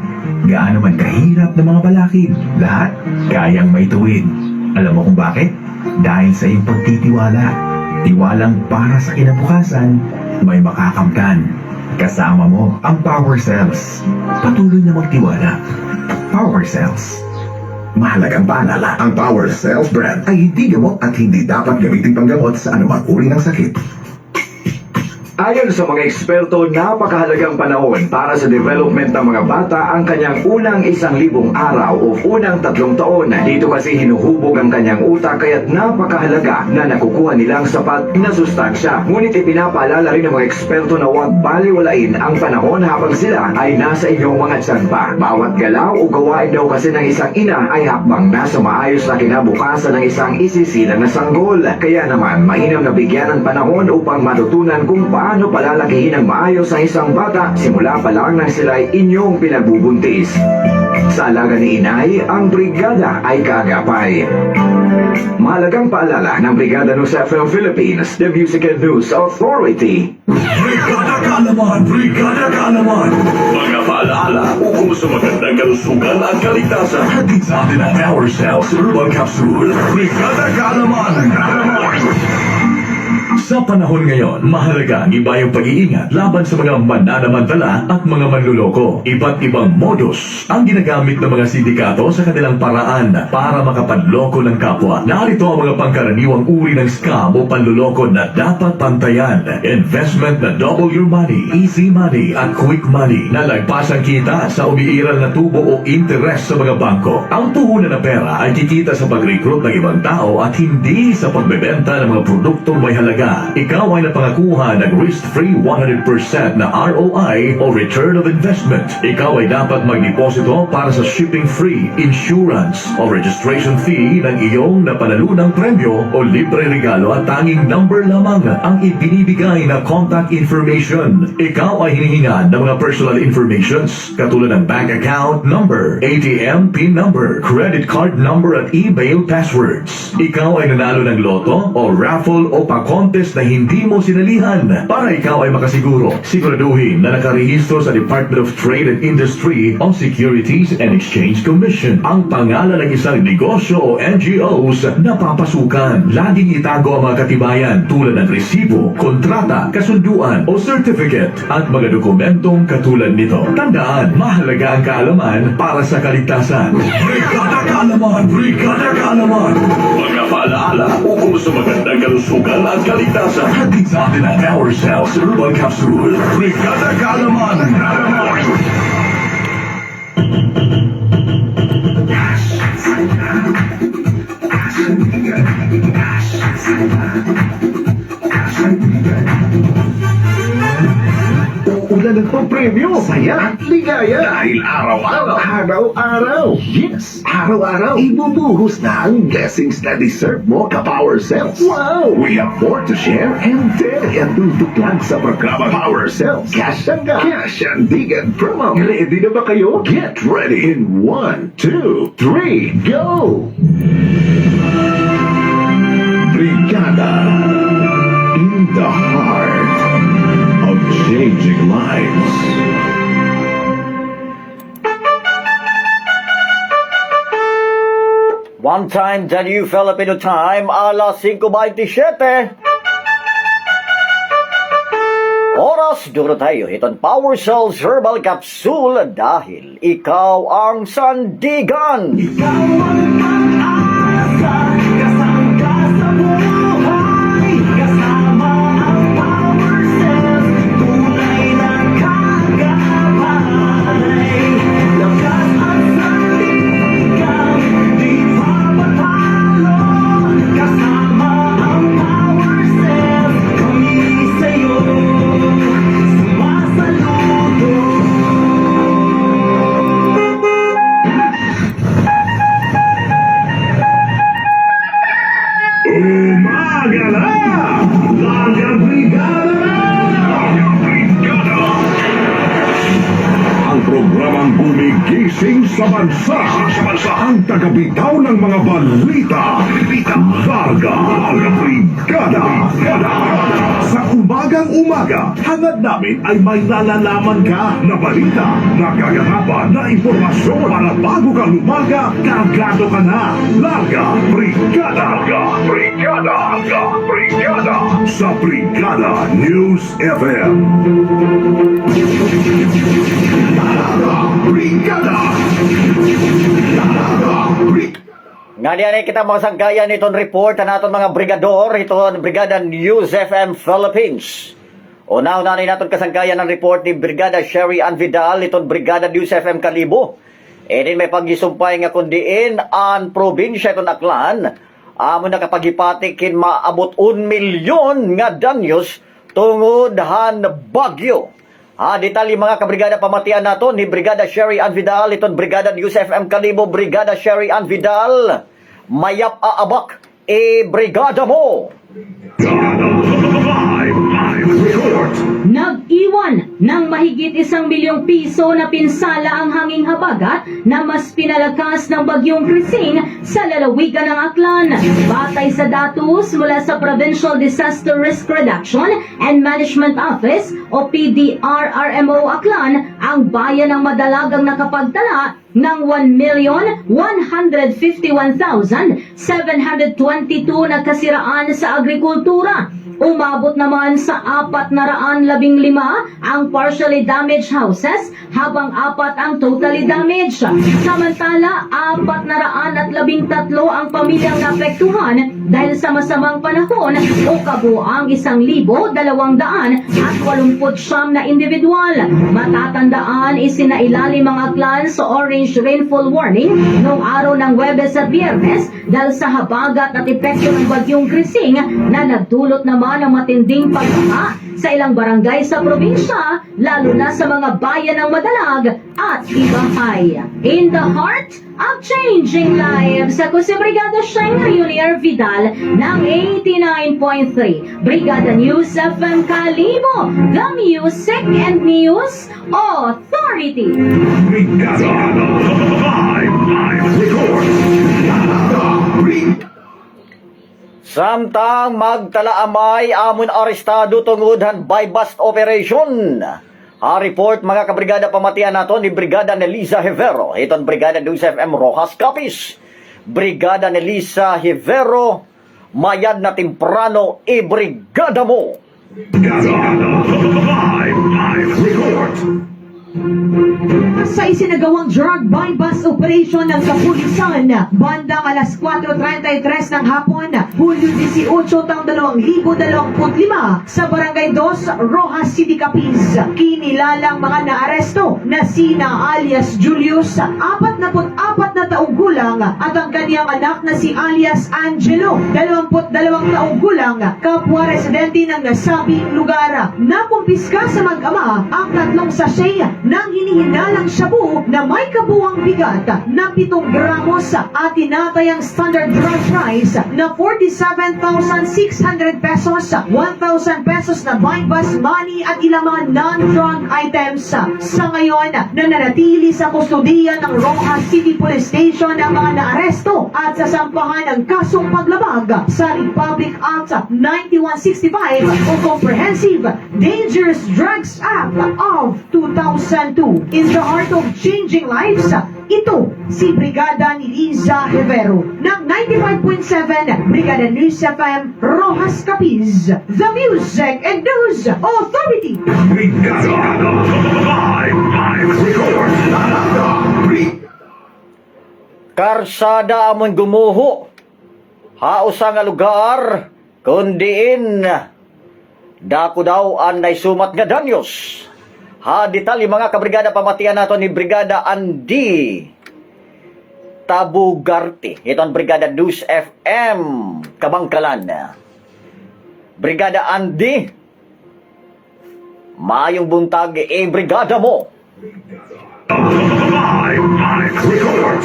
Gaano man kahirap ng mga balakid, lahat kayang maituwid. Alam mo kung bakit? Dahil sa iyong pagtitiwala, tiwalang para sa kinabukasan, may makakamtan. Kasama mo ang Power Cells. Patuloy na magtiwala. Power Cells. Mahalagang paalala, ang Power Cells brand ay hindi gamot at hindi dapat gamitin panggamot sa anumang uri ng sakit. Ayon sa mga eksperto, napakahalagang panahon para sa development ng mga bata ang kanyang unang 1,000 araw o unang 3 taon. Dito kasi hinuhubog ang kanyang utak kaya't napakahalaga na nakukuha nilang sapat na sustansya. Ngunit ipinapaalala rin ng mga eksperto na huwag baliwalain ang panahon habang sila ay nasa inyong mga tiyan pa. Bawat galaw o gawain daw kasi ng isang ina ay hakbang nasa maayos na kinabukasan ng isang isisilang na sanggol. Kaya naman, mainam na bigyan ng panahon upang matutunan kung paano palalakihin ang maayos ang isang bata simula pa lang nang sila'y inyong pinagbubuntis. Sa alaga ni inay, ang brigada ay kaagapay. Mahalagang paalala ng Brigada News FM Philippines, the Music and News Authority. Brigada Kaalaman! Brigada Kaalaman! Mga paalaala ukol sa magandang kalusugan at kaligtasan. Hatid sa atin ang Power Cells Herbal Capsule. Brigada Kaalaman! Sa panahon ngayon, mahalaga ang iba yung pag-iingat laban sa mga mananamantala at mga manluloko. Iba't ibang modus ang ginagamit ng mga sindikato sa kanilang paraan para makapanloko ng kapwa. Narito ang mga pangkaraniwang uri ng scam o panluloko na dapat pantayan. Investment na double your money, easy money at quick money na lagpas ang kita sa umiiral na tubo o interest sa mga bangko. Ang puhunan ng pera ay kikita sa pag-recruit ng ibang tao at hindi sa pagbebenta ng mga produktong may halaga. Ikaw ay napangakuha ng risk-free 100% na ROI o return of investment. Ikaw ay dapat magdeposito para sa shipping-free, insurance o registration fee ng iyong napanalunang premyo o libre regalo at tanging number lamang ang ibinibigay na contact information. Ikaw ay hinihingan ng mga personal informations katulad ng bank account number, ATM PIN number, credit card number at email passwords. Ikaw ay nanalo ng loto o raffle o pa-contest na hindi mo sinalihan. Para ikaw ay makasiguro, siguraduhin na nakarehistro sa Department of Trade and Industry o Securities and Exchange Commission ang pangalan ng isang negosyo o NGOs na papasukan. Laging itago ang mga katibayan tulad ng resibo, kontrata, kasunduan o certificate at mga dokumentong katulad nito. Tandaan, mahalaga ang kaalaman para sa kaligtasan. Brigada Kaalaman! Brigada Kaalaman! Mga paalaala ukol sa magandang kalusugan at kaligtasan. Hatid sa atin ang Power Cells Herbal Capsule. Brigada Kaalaman! Uulan ng pang-premyo, saya at ligaya. Dahil araw-araw. Yes, araw-araw. Ibubuhos na ang blessings na deserve mo ka-Power Cells. Wow! We have more to share and at tutok lang sa programa Power Cells. Kasyandigan promo. Ready na ba kayo? Get ready in 1, 2, 3, go! Brigada in the heart of changing lives. One time, the new Filipino time, alas 5:27. Oras, duro tayo hiton Power Cells Herbal Capsule dahil ikaw ang sandigan. Ikaw ang pag-asa, kasangga sa buhay, kasama ang Power Cells, tunay na kagabay. Lakas at sandigan, di papatalo, kasama ang Power Cells, kami sa'yo, sumasaludo. Umaga na! Laga Brigada na! Laga Brigada! Ang programang gumigising sa bansa. sa bansa. Ang tagabitaw ng mga balita. Larga Brigada. Sa umagang-umaga, hangad namin ay may nalalaman ka na balita, nagaganapan na impormasyon para bago kang umaga, kagado ka na. Larga Brigada. Sa Brigada News FM. Brigada. Nga diyan kita mga sangkayan itong report na naton mga brigador, itong Brigada News FM Philippines. Una-una natin kasangkayan ng report ni Brigada Sherry Ann Vidal, itong Brigada News FM Kalibo. E din may pagisumpay nga kundiin ang probinsya itong Aklan. Amo nakapagipati kin maabot 1 milyon nga danyos tungod han bagyo. Detalye mga kabrigada pamatian nato ni Brigada Sherry Ann Vidal, itong Brigada News FM Kalibo. Brigada Sherry Ann Vidal, mayap aabak, brigada mo! Nag-iwan ng mahigit 1 milyong piso na pinsala ang hanging habagat na mas pinalakas ng bagyong Krising sa lalawigan ng Aklan. Batay sa datos mula sa Provincial Disaster Risk Reduction and Management Office o PDRRMO Aklan, ang bayan ng Madalagang nakapagtala ng 1,151,722 na kasiraan sa agrikultura. Umabot naman sa 415 ang partially damaged houses, habang 4 ang totally damaged. Samantala, 413 ang pamilyang naapektuhan dahil sa masamang panahon o kabuang 1,289 na individual. Matatandaan, isinailalim ang Aklan sa orange rainfall warning noong araw ng Huwebes at Biyernes dahil sa habagat at epekto ng bagyong Krising na nagdulot naman ng matinding pagbaha sa ilang barangay sa probinsya, lalo na sa mga bayan ng Madalag at Ibahay. In the heart of changing lives, ako si Brigada Sheng Junior Vidal ng 89.3 Brigada News FM Kalibo, the Music and News Authority. Brigada. Live record. Samtang magtalaamay amon arestado tungod by bust operation. Report mga kabrigada pamatian nato ni Brigada Nelisa Hevero, itong Brigada News FM Rojas Capiz. Brigada Nelisa Hevero, mayad na temprano, brigada mo! Live record. Sa isinagawang drug buy bust operation ng kapulisan, bandang alas 4:33 ng hapon, Hulyo 18 taong 2025, sa Barangay 2, Rojas City, Capiz, kinilalang mga naaresto na sina alias Julius, 44 na taong gulang, at ang kanyang anak na si alias Angelo, 22 taong gulang, kapwa residente ng nasabing lugar. Nakumpiska sa mag-ama ang 3 sachet ng hinihinalang shabu na may kabuang bigat na 7 gramos at tinatayang standard drug price na 47,600 pesos, 1,000 pesos na buy-bust money at ilang mga non-drug items. Sa ngayon, nananatili sa kustodiya ng Rojas City Police Station ang mga naaresto at sasampahan ng kasong paglabag sa Republic Act 9165 o Comprehensive Dangerous Drugs Act of 2002. In the heart of changing lives, ito si Brigada Nelisa Hevero ng 95.7 Brigada News FM Rojas Capiz, the Music and News Authority. Brigada. Live record. Karsada amon gumuho, hausa nga lugar, kundiin, dako daw ang naisumat nga danyos. Detalye mga kabrigada pamatian nato ni Brigada Andy Tabugarte, itong Brigada News FM Kabangkalan. Brigada Andy, mayong buntag, brigada mo! Live record.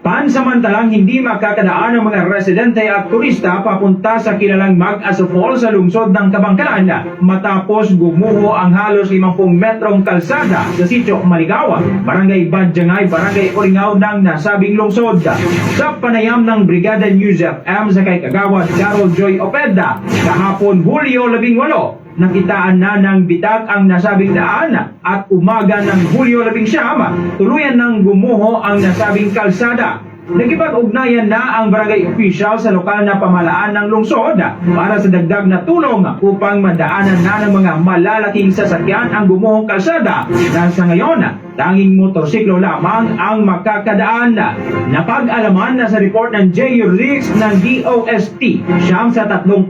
Pansamantalang hindi makakadaan ang mga residente at turista papunta sa kilalang Mag-Asa Falls sa lungsod ng Kabangkalan matapos gumuho ang halos 50 metrong kalsada sa sitio Maligawa, Barangay Badyangay, Barangay Oringaw ng nasabing lungsod. Sa panayam ng Brigada News FM sa kay Kagawad Carol Joy Opeda, kahapon Hulyo 18, nakitaan na ng bitak ang nasabing daan at umaga ng Hulyo 19, tuluyan ng gumuho ang nasabing kalsada. Nakipag-ugnayan na ang barangay official sa lokal na pamahalaan ng lungsod para sa dagdag na tulong upang madaanan na ng mga malalaking sasakyan ang gumuhong kalsada na sa ngayon tanging motorsiklo lamang ang makakadaan. Napag-alaman na sa report ng JURIX ng DOST, siyam sa 32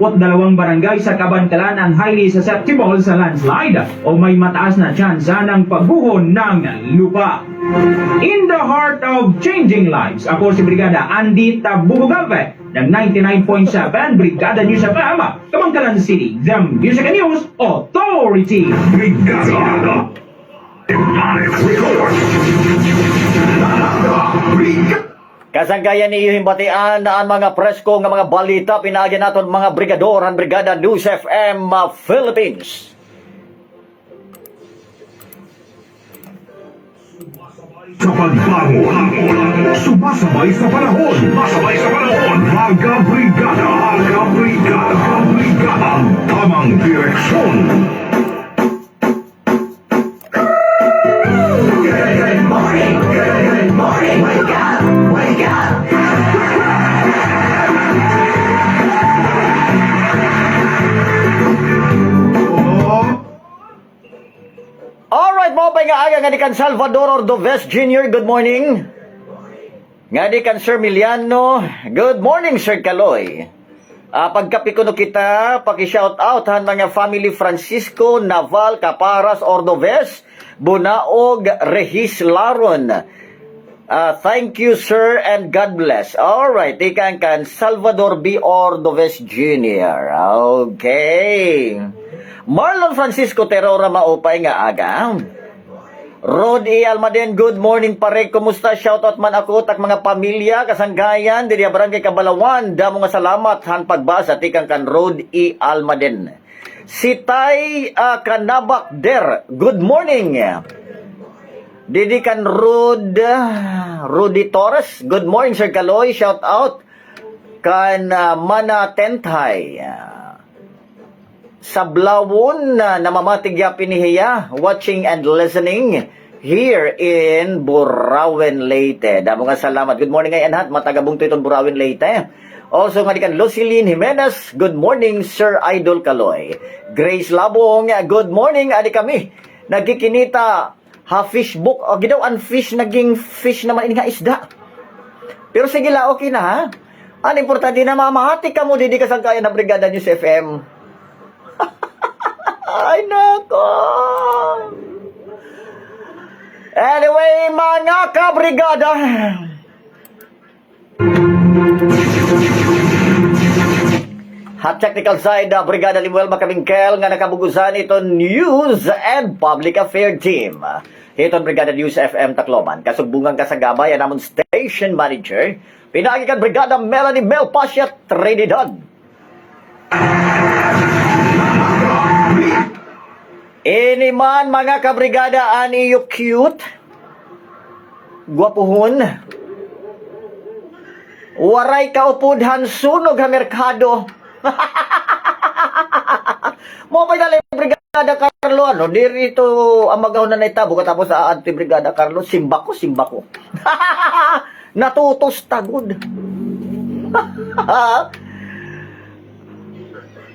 barangay sa Kabangkalan ang highly susceptible sa landslide o may mataas na tsansa ng pagguho ng lupa. In the heart of changing lives, ako si Brigada Andy Tabugabe ng 99.7 Brigada News FM, Kabangkalan City, The Music and News Authority. Brigada. Live report. Kasanggayan ni iyong batian na ang mga presko nga mga balita pinaagyan naton mga brigador ang Brigada News FM Philippines. Sa pagbangon, sumasabay sa panahon. Sumasabay sa panahon. Mga brigada, mga brigada, mga brigada. Ang tamang direksyon. Good morning, good morning, wake up, wake up. Alright, mo pa nga aga nga di kan Salvador Ordoves Jr. Good morning. Nga di kan Sir Miliano. Good morning, Sir Kaloy. Pagkapi ko no kita, paki-shout out han mga family Francisco Naval Caparas Ordoves, Bunaog Regis Laron. Thank you, sir, and God bless. Alright, ikan kan Salvador B. Ordoves Jr. Okay. Marlon Francisco Terora maupay nga aga. Rod E. Almaden, good morning pare. Kumusta? Shoutout man ako tak mga pamilya, kasanggayan, diri barangay Kabalawan. Damo nga salamat han pagbasa tikang kan Rod E. Almaden. Si Tay Kanabak Der, good morning. Didi kan Rudy Torres, good morning Sir Kaloy, shout out. Kan Mana Tentay. Sablawon na namamatigya pinihiya, watching and listening here in Burawen, Leyte. Damo nga salamat. Good morning ay anhat, matagabong to itong Burawen, Leyte. Also nga di kan Lucilene Jimenez, good morning Sir Idol Kaloy. Grace Labong, good morning adi kami. Nagkikinita ha fishbook, o gidaw ang fish naging fish naman ini nga isda. Pero sige la, okay na ha. Ang importante na mamahati ka mo didi kasangkayan na Brigada News FM. Ay, nako. Anyway, mga kabrigada. Hot technical side, Brigada Limuel Macabingkel nga nakabugusan ito News and Public Affairs Team. Ito Brigada News FM Tacloban. Kasugbungan ka sa gabay, namon Station Manager. Pinaagi kan Brigada Melanie Mel Pasha Trinidad. Ini man mga kabrigada ani you cute. Gwapuhon. Waray kaupudhan sunog ha merkado. Mo pa dali Brigada Carlo ano diri to ang magaw na naitabo katapos sa anti Brigada Carlo simbako. Natutos tagod.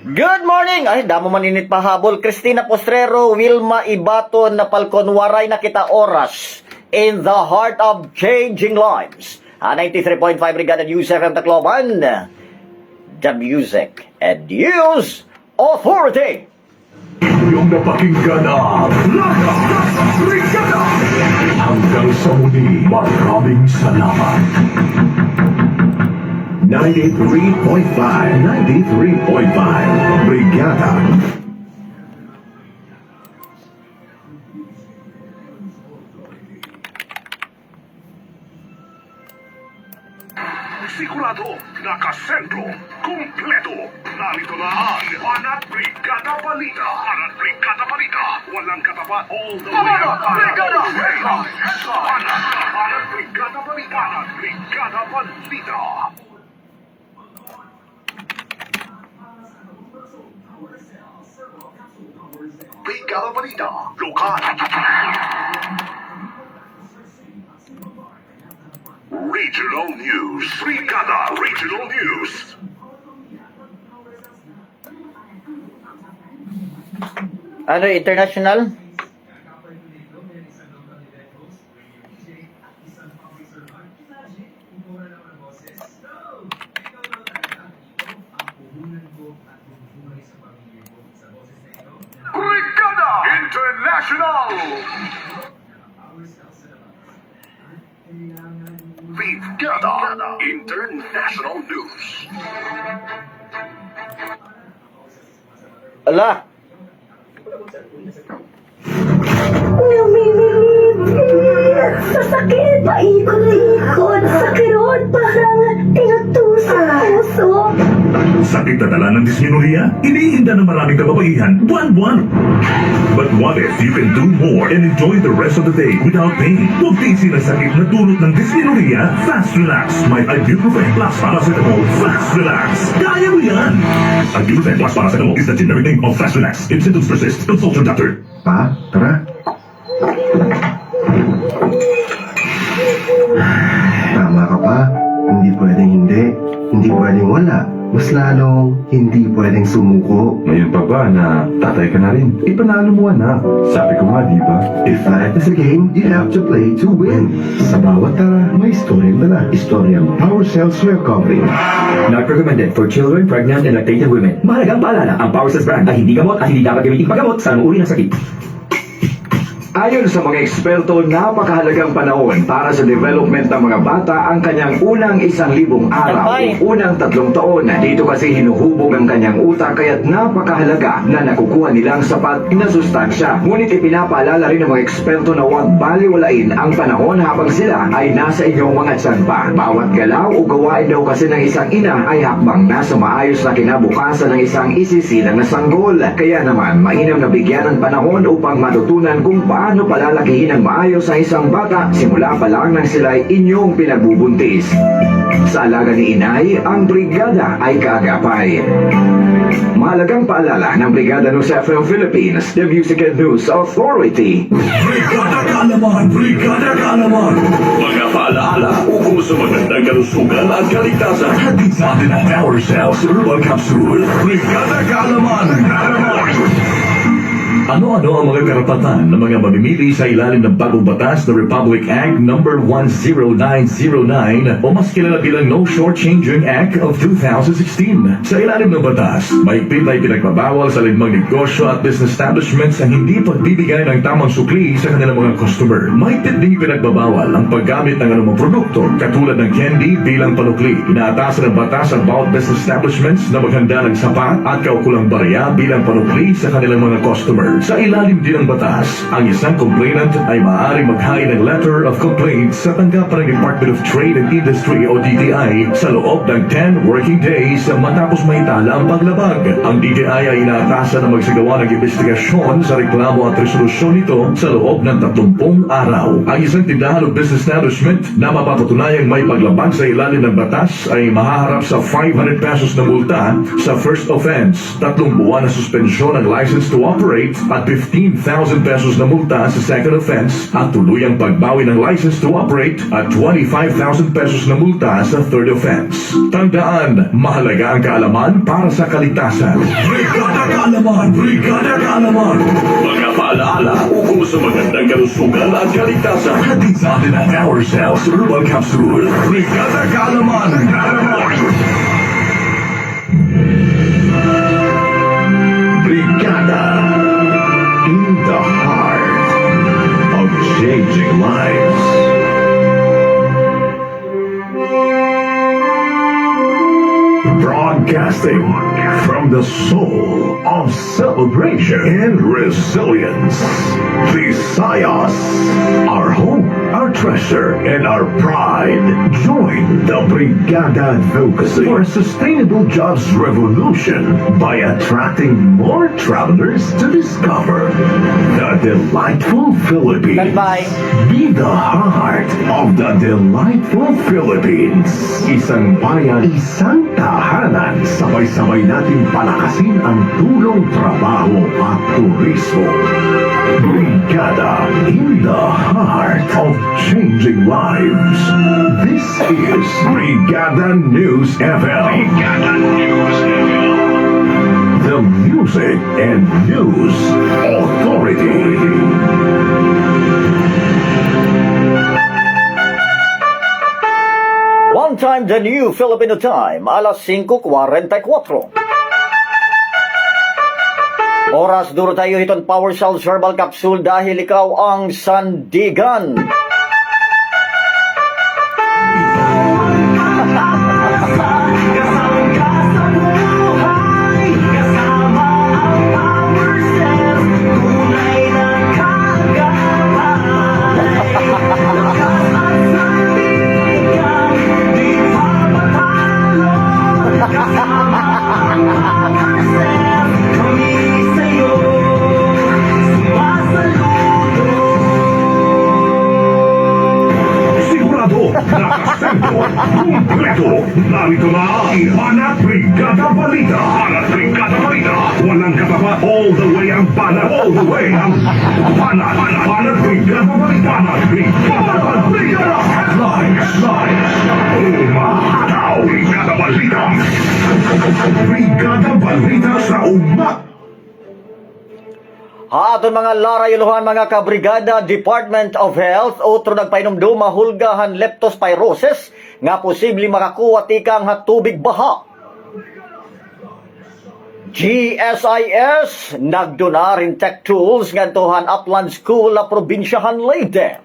Good morning! Ay, damo maninit pahabol. Cristina Postrero, Wilma Ibaton na Palcon, waray na kita oras in the heart of changing lives. 93.5 Brigada News FM Tacloban, the Music and News Authority. Yung napakinggan ang Laga Brigada. Hanggang sa muli, maraming salamat. 93.5 Brigada. sigurado, nakasentro, kumpleto. Narito na ang Banat Brigada Balita. Banat Brigada Balita. Walang katapat all the way up. Banat Brigada Balita. Banat Brigada Balita. Brigada Balita. Lokal. Regional News. Brigada Regional News. Ano, international? Brigada International. Brigada International News. Ala, Sa sakit, paikot-ikot, sa kirot, parang tinutusok ang puso. Sakit na dala ng dysmenorrhea? Iniinda ng maraming kababaihan buwan-buwan. But what if you can do more and enjoy the rest of the day without pain? Huwag tiisin ang sakit na dulot ng dysmenorrhea. Fast Relax. May ibuprofen plus paracetamol. Fast Relax. Kaya mo yan! Ibuprofen plus paracetamol is the generic name of Fast Relax. If symptoms persist, consult your doctor. Pa, tara. Tama ka pa. Hindi pwedeng hindi. Hindi pwedeng wala. Mas lalong hindi pwedeng sumuko. Ngayon pa ba na tatay ka na rin? Ipanalo mo anak. Sabi ko nga, di ba? If life is a game, you have to play to win. Sa bawat tara, may storyang dala. Istoryang Power Cells Recovery. Not recommended for children, pregnant, and lactating women. Mahalagang paalala, ang Power Cells brand ay hindi gamot at hindi dapat gamitin paggamot sa anumang uri ng sakit. Ayon sa mga eksperto, napakahalagang panahon para sa development ng mga bata ang kanyang unang 1,000 araw o unang 3 taon. Dito kasi hinuhubog ang kanyang utak kaya't napakahalaga na nakukuha nilang sapat na sustansya. Ngunit ipinapaalala rin ng mga eksperto na huwag baliwalain ang panahon habang sila ay nasa inyong mga tiyan pa. Bawat galaw o gawain daw kasi ng isang ina ay hakbang nasa maayos na kinabukasan ng isang isisilang na sanggol. Kaya naman, mainam na bigyan ng panahon upang matutunan kung paano palalakihin ang maayos sa isang bata simula pa lang nang sila'y inyong pinagbubuntis. Sa alaga ni inay, ang brigada ay kaagapay. Mahalagang paalala ng Brigada News FM Philippines, the Music and News Authority. Brigada Kaalaman! Brigada Kaalaman! Mga paalaala ukol sa magandang kalusugan at kaligtasan. Hatid sa atin ang Power Cells Herbal Capsule. Brigada Kaalaman! Ano-ano ang mga karapatan ng mga mamimili sa ilalim ng bagong batas na Republic Act No. 10909 o mas kilala bilang No Shortchanging Act of 2016? Sa ilalim ng batas, mahigpit na ipinagbabawal sa limang negosyo at business establishments ang hindi pagbibigay ng tamang sukli sa kanilang mga customer. Mahigpit din ipinagbabawal ang paggamit ng anumang produkto katulad ng candy bilang panukli. Inaatasan ng batas ang bawat business establishments na maghanda ng sapat at kaukulang barya bilang panukli sa kanilang mga customer. Sa ilalim din ng batas, ang isang complainant ay maaaring maghain ng letter of complaint sa tanggapan ng Department of Trade and Industry o DTI sa loob ng 10 working days matapos maitala ang paglabag. Ang DTI ay inaatasan na magsagawa ng investigasyon sa reklamo at resolusyon nito sa loob ng 30 araw. Ang isang tindahan o business establishment na mapapatunayang may paglabag sa ilalim ng batas ay mahaharap sa 500 pesos na multa sa first offense, 3 buwan na suspensyon ng license to operate at 15,000 pesos na multa sa second offense at tuluyang pagbawi ng license to operate at 25,000 pesos na multa sa third offense. Tandaan, mahalaga ang kaalaman para sa kaligtasan. Brigada Kaalaman! Brigada Kaalaman! Mga paalaala ukol sa magandang kalusugan at kaligtasan. Hatid sa atin ang Power Cells Herbal Capsule. Brigada Kaalaman! Brigada in the heart of changing lives. Broadcasting from the soul of celebration and resilience. Visayas, our home, our treasure, and our pride. Join The Brigada advocacy for a sustainable jobs revolution by attracting more travelers to discover the delightful Philippines. Goodbye. Be the heart of the delightful Philippines. Isang bayan, isang tahanan. Sabay-sabay natin palakasin ang tulong, trabaho at turismo. Brigada in the heart of changing lives. This is Brigada News FM. Brigada News FM. The Music and News Authority. One time the new Filipino time, alas 5:44. Oras duro tayo hiton Power Cells Herbal Capsule dahil ikaw ang sandigan. Sigurado, nakasentro, kumpleto. Narito na ang Banat Brigada Balita. Banat Brigada Balita. Walang katapat, all the way ang banat, all the way ang banat. Banat Brigada Balita. Banat Brigada Balita. Headlines. Umahataw. Brigada Balita. Brigada Balita sa umat. Aton mga larayuluhan mga kabrigada, Department of Health utro nagpainomdum mahulgahan leptospirosis nga posible makakuha tikang tubig baha. GSIS nagdona rin tech tools ngantuhan Upland School la probinsyahan Leyte.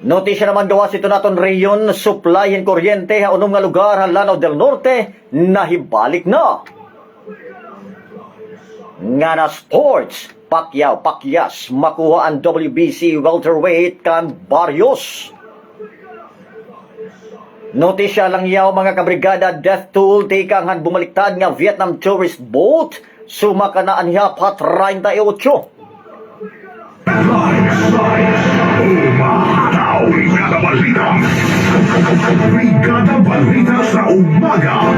Notisya naman gawas ito naton reyon supplyin kuryente ha unom nga lugar ha Lanao del Norte nahibalik na. Nga na sports, Pacquiao-Pakyas makuha ang WBC welterweight kan Barrios. Notisya lang yaw mga kabrigada, death toll tikang han bumaliktad nga Vietnam tourist boat sumaka na anha pa 38. Umahataw. Brigada Balita. Brigada Balita sa umaga.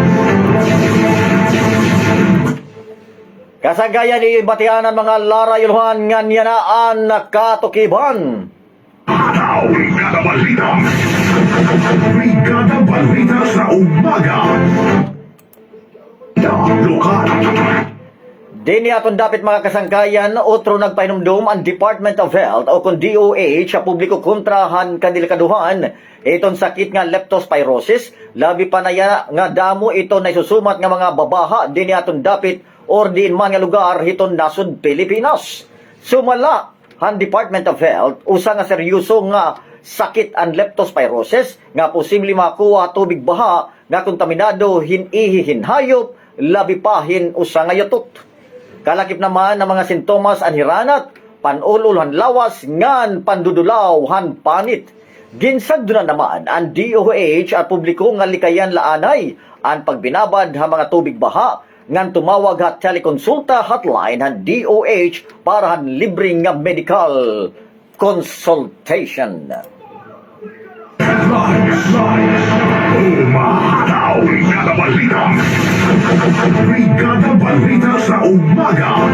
Kasagayan ni batianan mga larayuluhan nga niyanaan nakatukiban. Hataw. Brigada Balita. Brigada Balita sa umaga. Lokal. Dini aton dapit mga kasangkayan, otro nagpainumdum ang Department of Health o kung DOH sa publiko kontrahan kadilikaduhan iton sakit nga leptospirosis, labi pa na ya, nga damo ito na isusumat nga mga babaha dini aton dapit or diin man nga lugar hiton nasud Pilipinas. Sumala ang Department of Health usa nga seryoso nga sakit ang leptospirosis nga posible makuha tubig baha nga kontaminado hinihihin hayop labi pa hin usa nga yatot. Kalakip naman ng mga sintomas ang hiranat, panululhan lawas ngan pandudulaw han panit. Ginsagdo na naman ang DOH at publiko nga likayan laanay ang pagbinabad ha mga tubig baha ngan tumawag ha telekonsulta hotline han DOH para han libreng nga medical consultation. Umahataw. Brigada Balita. Brigada Balita sa umaga.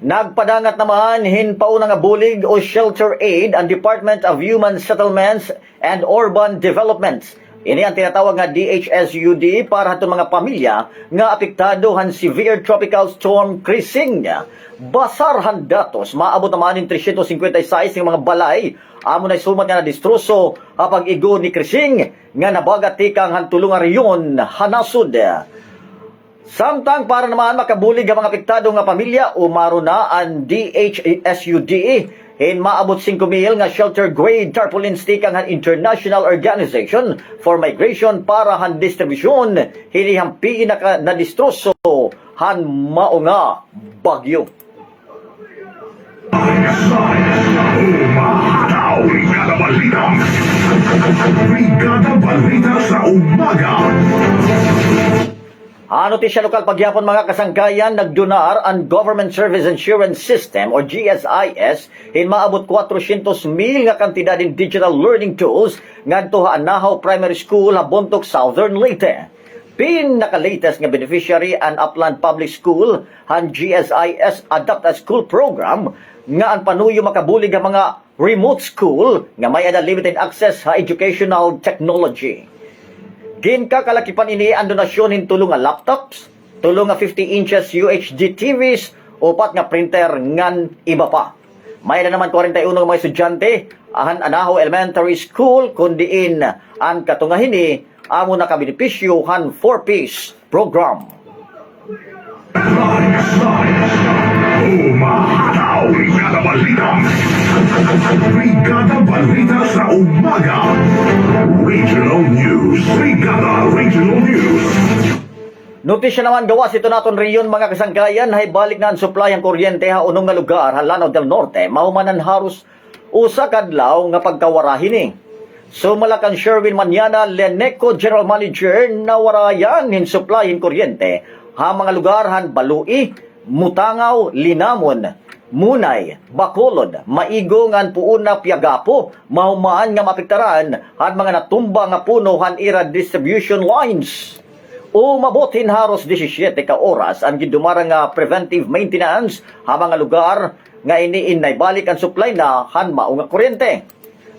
Nagpadangat naman hinpauna nga bulig o shelter aid ang Department of Human Settlements and Urban Development. Ini ang tinatawag nga DHSUD para sa mga pamilya nga apektado han severe tropical storm Krising. Basarhan datos, maabot naman ng 356 ng mga balay amo na sumat nga na distroso kapag igo ni Krising nga nabagat tikang han tulungan riyon hanasud. Samtang para naman makabulig ang mga apektado nga pamilya, umaro na ang DHSUD in maabot 5,000 nga shelter grade tarpaulin stick ang International Organization for Migration para han distribusyon hinihampi na distroso han maunga bagyo. Umahataw. Brigada Brigada Balita sa Umaga. Notisya lokal pagyapon mga kasangkayan, nagdonar ang Government Service Insurance System o GSIS in maabot 400,000 nga kantidad in digital learning tools ngadto sa Anahaw Primary School sa Bontoc, Southern Leyte. Pinaka-latest nga beneficiary ang Upland Public School ang GSIS Adapt a School program nga ang panuyo makabulig ang mga remote school nga may limited access sa educational technology. Ginkakalakipan ini ang donasyon hin tulong nga laptops, tulong nga 50 inches UHD TVs, upat nga printer ngan iba pa. May na naman 41 nga mga estudyante ahan Anahaw Elementary School kundiin ang katungahini amo nakabenepisyo han 4-piece program. Umahataw! Brigada Balita! Brigada Balita sa Umaga. Regional News. Brigada Regional News. Notisya naman gawas ito naton riyon mga kasangkayan, hay balik na ang supply ang kuryente ha unong nga lugar ha Lanao del Norte, mahumanan haros usa kadlaw nga pagkawarahin ni. Sumalakan Sherwin Manyana, Leneco General Manager, na warayan hin supply hin kuryente ha mga lugar han Balui, Mutangaw, Linamon, Munay, Bacolod, Maigo ngan puun na Piagapo, mahumaan nga mapiktaran han mga natumba nga puno han ira distribution lines. Umabotin haros 17 ka oras ang gidumarang nga preventive maintenance ha mga lugar nga iniin naibalik ang supply na han mao nga kuryente.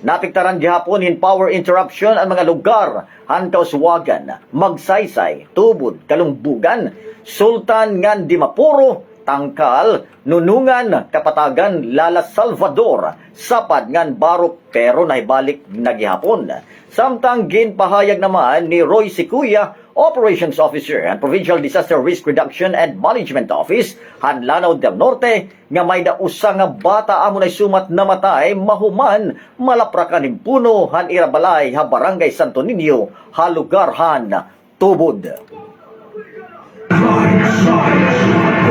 Napiktaran gihapon in power interruption ang mga lugar han Kauswagan, Magsaysay, Tubod, Kalungbugan, Sultan ngan Dimapuro, Tangkal, Nunungan, Kapatagan, Lala Salvador, Sapad ngan Barok pero naibalik na gihapon. Samtang ginpahayag naman ni Roy Sikuya, Operations Officer and Provincial Disaster Risk Reduction and Management Office han Lanao del Norte nga may dausa nga bata amo nay sumat namatay mahuman malaprakan ning puno han irabalay ha Barangay Santo Niño ha lugar han Tubod.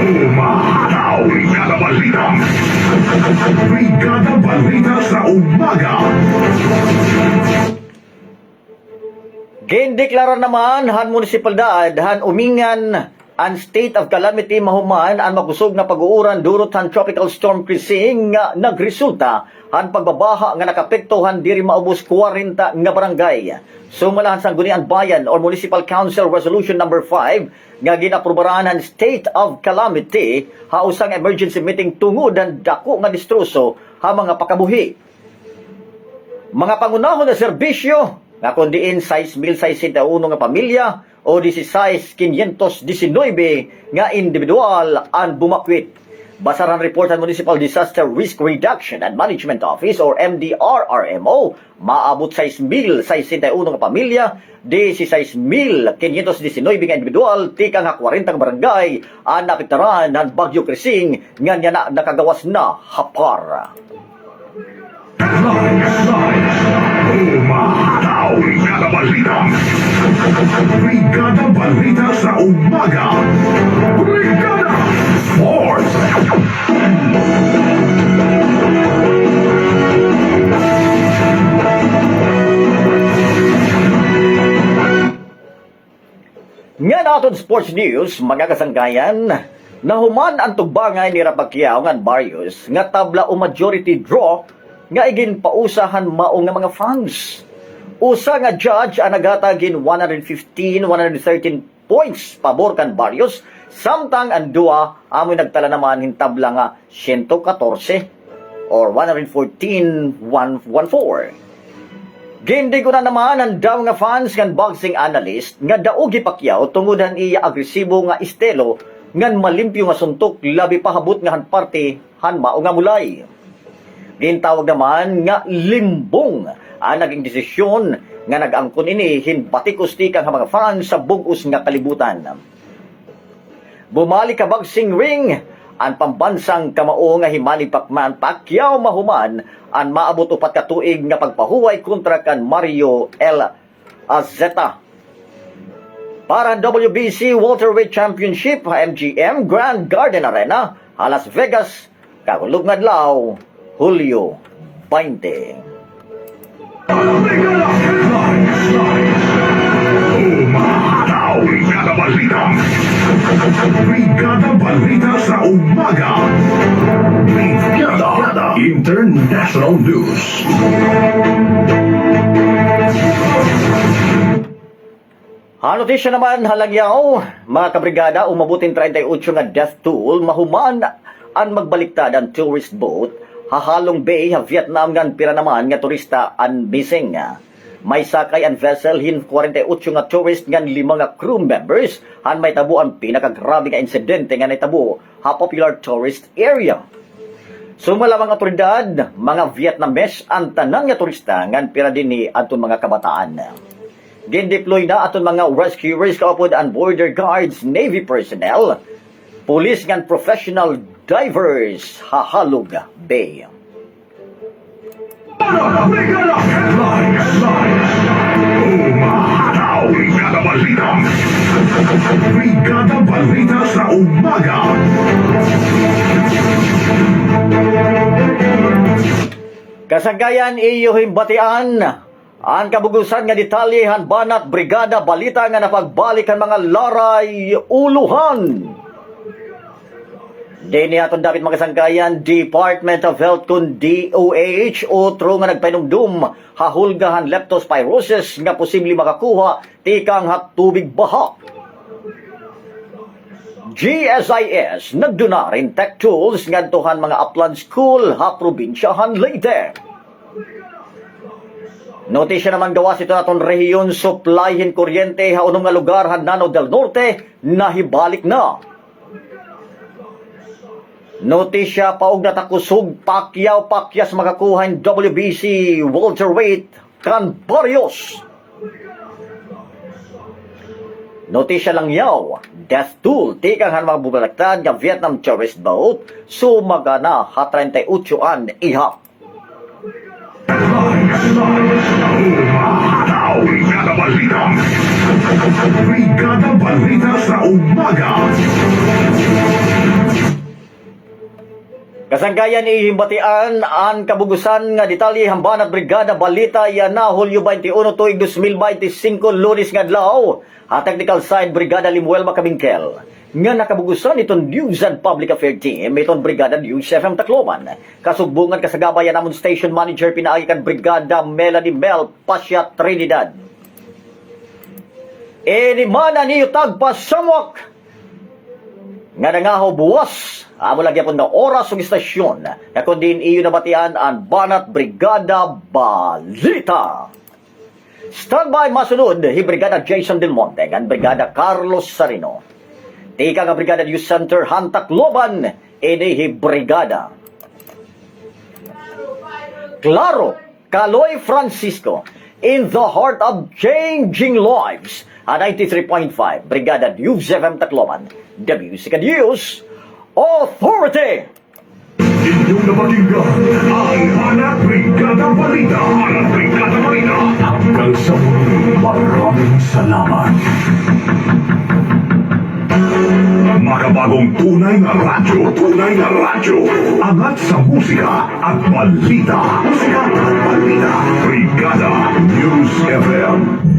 Umahataw! Brigada Balita! Brigada Balita sa Umaga. Gindeklara naman han munisipalidad han umingan ang state of calamity mahuman ang makusog na pag-uuran durot han tropical storm Krising nga nagresulta han pagbabaha nga nakapektuhan diri maubos 40 nga barangay. Sumalahan sang Gunian Bayan or Municipal Council Resolution number 5 nga ginaprubaran han state of calamity ha usang emergency meeting tungod ang dako nga distruso ha mga pakabuhi. Mga pangunahon na serbisyo nga kundiin 6,661 nga pamilya o 16,519 nga individual ang bumakwit. Basaran report ng Municipal Disaster Risk Reduction and Management Office or MDRRMO, maabot 6,061 nga pamilya, 16,519 nga individual, tikang 40 nga barangay ang napiktaran ng Bagyo Krising nga niya na nakagawas na hapar. Umahataw! Brigada Balita! Brigada Balita sa Umaga. Brigada Sports! Nga naton sports news, mga kasangkayan, nahuman ang tugbangay ni Rapacquiao ngan Barrios nga tabla o majority draw nga igin pausahan mao nga mga fans. Usa nga judge ang nagatagin 115-113 points pabor kan Barrios, samtang ang duwa amoy nagtala naman hintabla nga 114 or 114-114. Gindigo na naman ang daw nga fans kan boxing analyst nga daogi Pacquiao tungod han iya agresibo nga estilo ngan malimpyo nga suntok labi pahabot nga han parte han mao nga mulay. Gintawag naman nga limbong ang naging desisyon nga nag-angkon ini hinbatik-ustikang mga fans sa bugos nga kalibutan. Bumalik ka boxing ring ang pambansang kamao nga Himani Pacquiao mahuman ang maabot upat ka tuig nga pagpahuway kontra kan Mario L. Azeta. Para WBC Welterweight Championship MGM Grand Garden Arena, Las Vegas, kagulog nga adlaw, Hulyo 20. Brigada Balita sa Umaga. Brigada International News. Notisya naman halagyaw, mga kabrigada, umabutin 38 nga death toll, mahuman ang magbaliktad ang tourist boat, hahalong bay, Vietnam ngan pira naman nga turista ang missing. May sakay ang vessel, hin 48 nga tourist ngan 5 nga crew members, han may tabo ang pinakagrabe nga insidente nga naitabo ha popular tourist area. Sumala mga otoridad, mga Vietnamese ang tanan nga turista ngan pira din ni aton mga kabataan. Gindeploy na aton mga rescuers kaupod ang border guards, Navy personnel, police ngan professional divers hahalog bay. Brigada Headlines. Umahataw. Brigada Balita. Brigada Balita sa Umaga. Kasagayan iyohing batian ang kabugusan nga detalyehan banat Brigada Balita nga napagbalik ang mga laray uluhan. Dini aton dapat makasangkayan Department of Health kun DOH otro nga nagpainumdum hahulgahan leptospirosis nga posible makakuha tikang tubig baha. GSIS nagduna rin tech tools ngadtohan mga upland school ha probinsyahan Leyte. Notisya naman gawas ito naton rehiyon supplyhin kuryente ha unong nga lugar Hanano del Norte nahibalik na. Notisya paog natakusog pakyaw-pakyas makakuhan WBC welterweight kan Barrios. Notisya lang yaw, death toll tikang han mga bubalaktad nga Vietnam tourist boat sumagana ha 38 an ihap. Umahataw. Brigada Balita. Brigada Balita sa Umaga. Kasanggayan ihimbatian ang kabugusan nga detalye hambanat Brigada Balita yana Hulyo 21 tuig 2025 Lunes nga adlaw ha technical side Brigada Limuel Macabingkel nga nakabugusan itong News and Public Affairs Team itong Brigada News FM Tacloban kasugbungan kasagabayan namon Station Manager pinaagi kan Brigada Melanie Mel Pasya Trinidad. Inimana niyo tagpasamwak nga nangaho buwas amo lagi po na oras ng istasyon na kundi iyo nabatian ang banat Brigada Balita. Standby masunod hi Brigada Jason Del Monte ang Brigada Carlos Sarino. Tika nga Brigada News Center Tacloban ini hi Brigada Claro Caloy Francisco in the heart of changing lives a 93.5 Brigada News FM Tacloban, the Music and News Authority. Inyong napakinggan ang Hanap Brigada Balita. Hanap Brigada Balita. Hanggang sa muli, maraming salamat. Makabagong tunay na radyo. Tunay na radyo. Angat sa musika at balita. Musika at balita. Brigada News FM.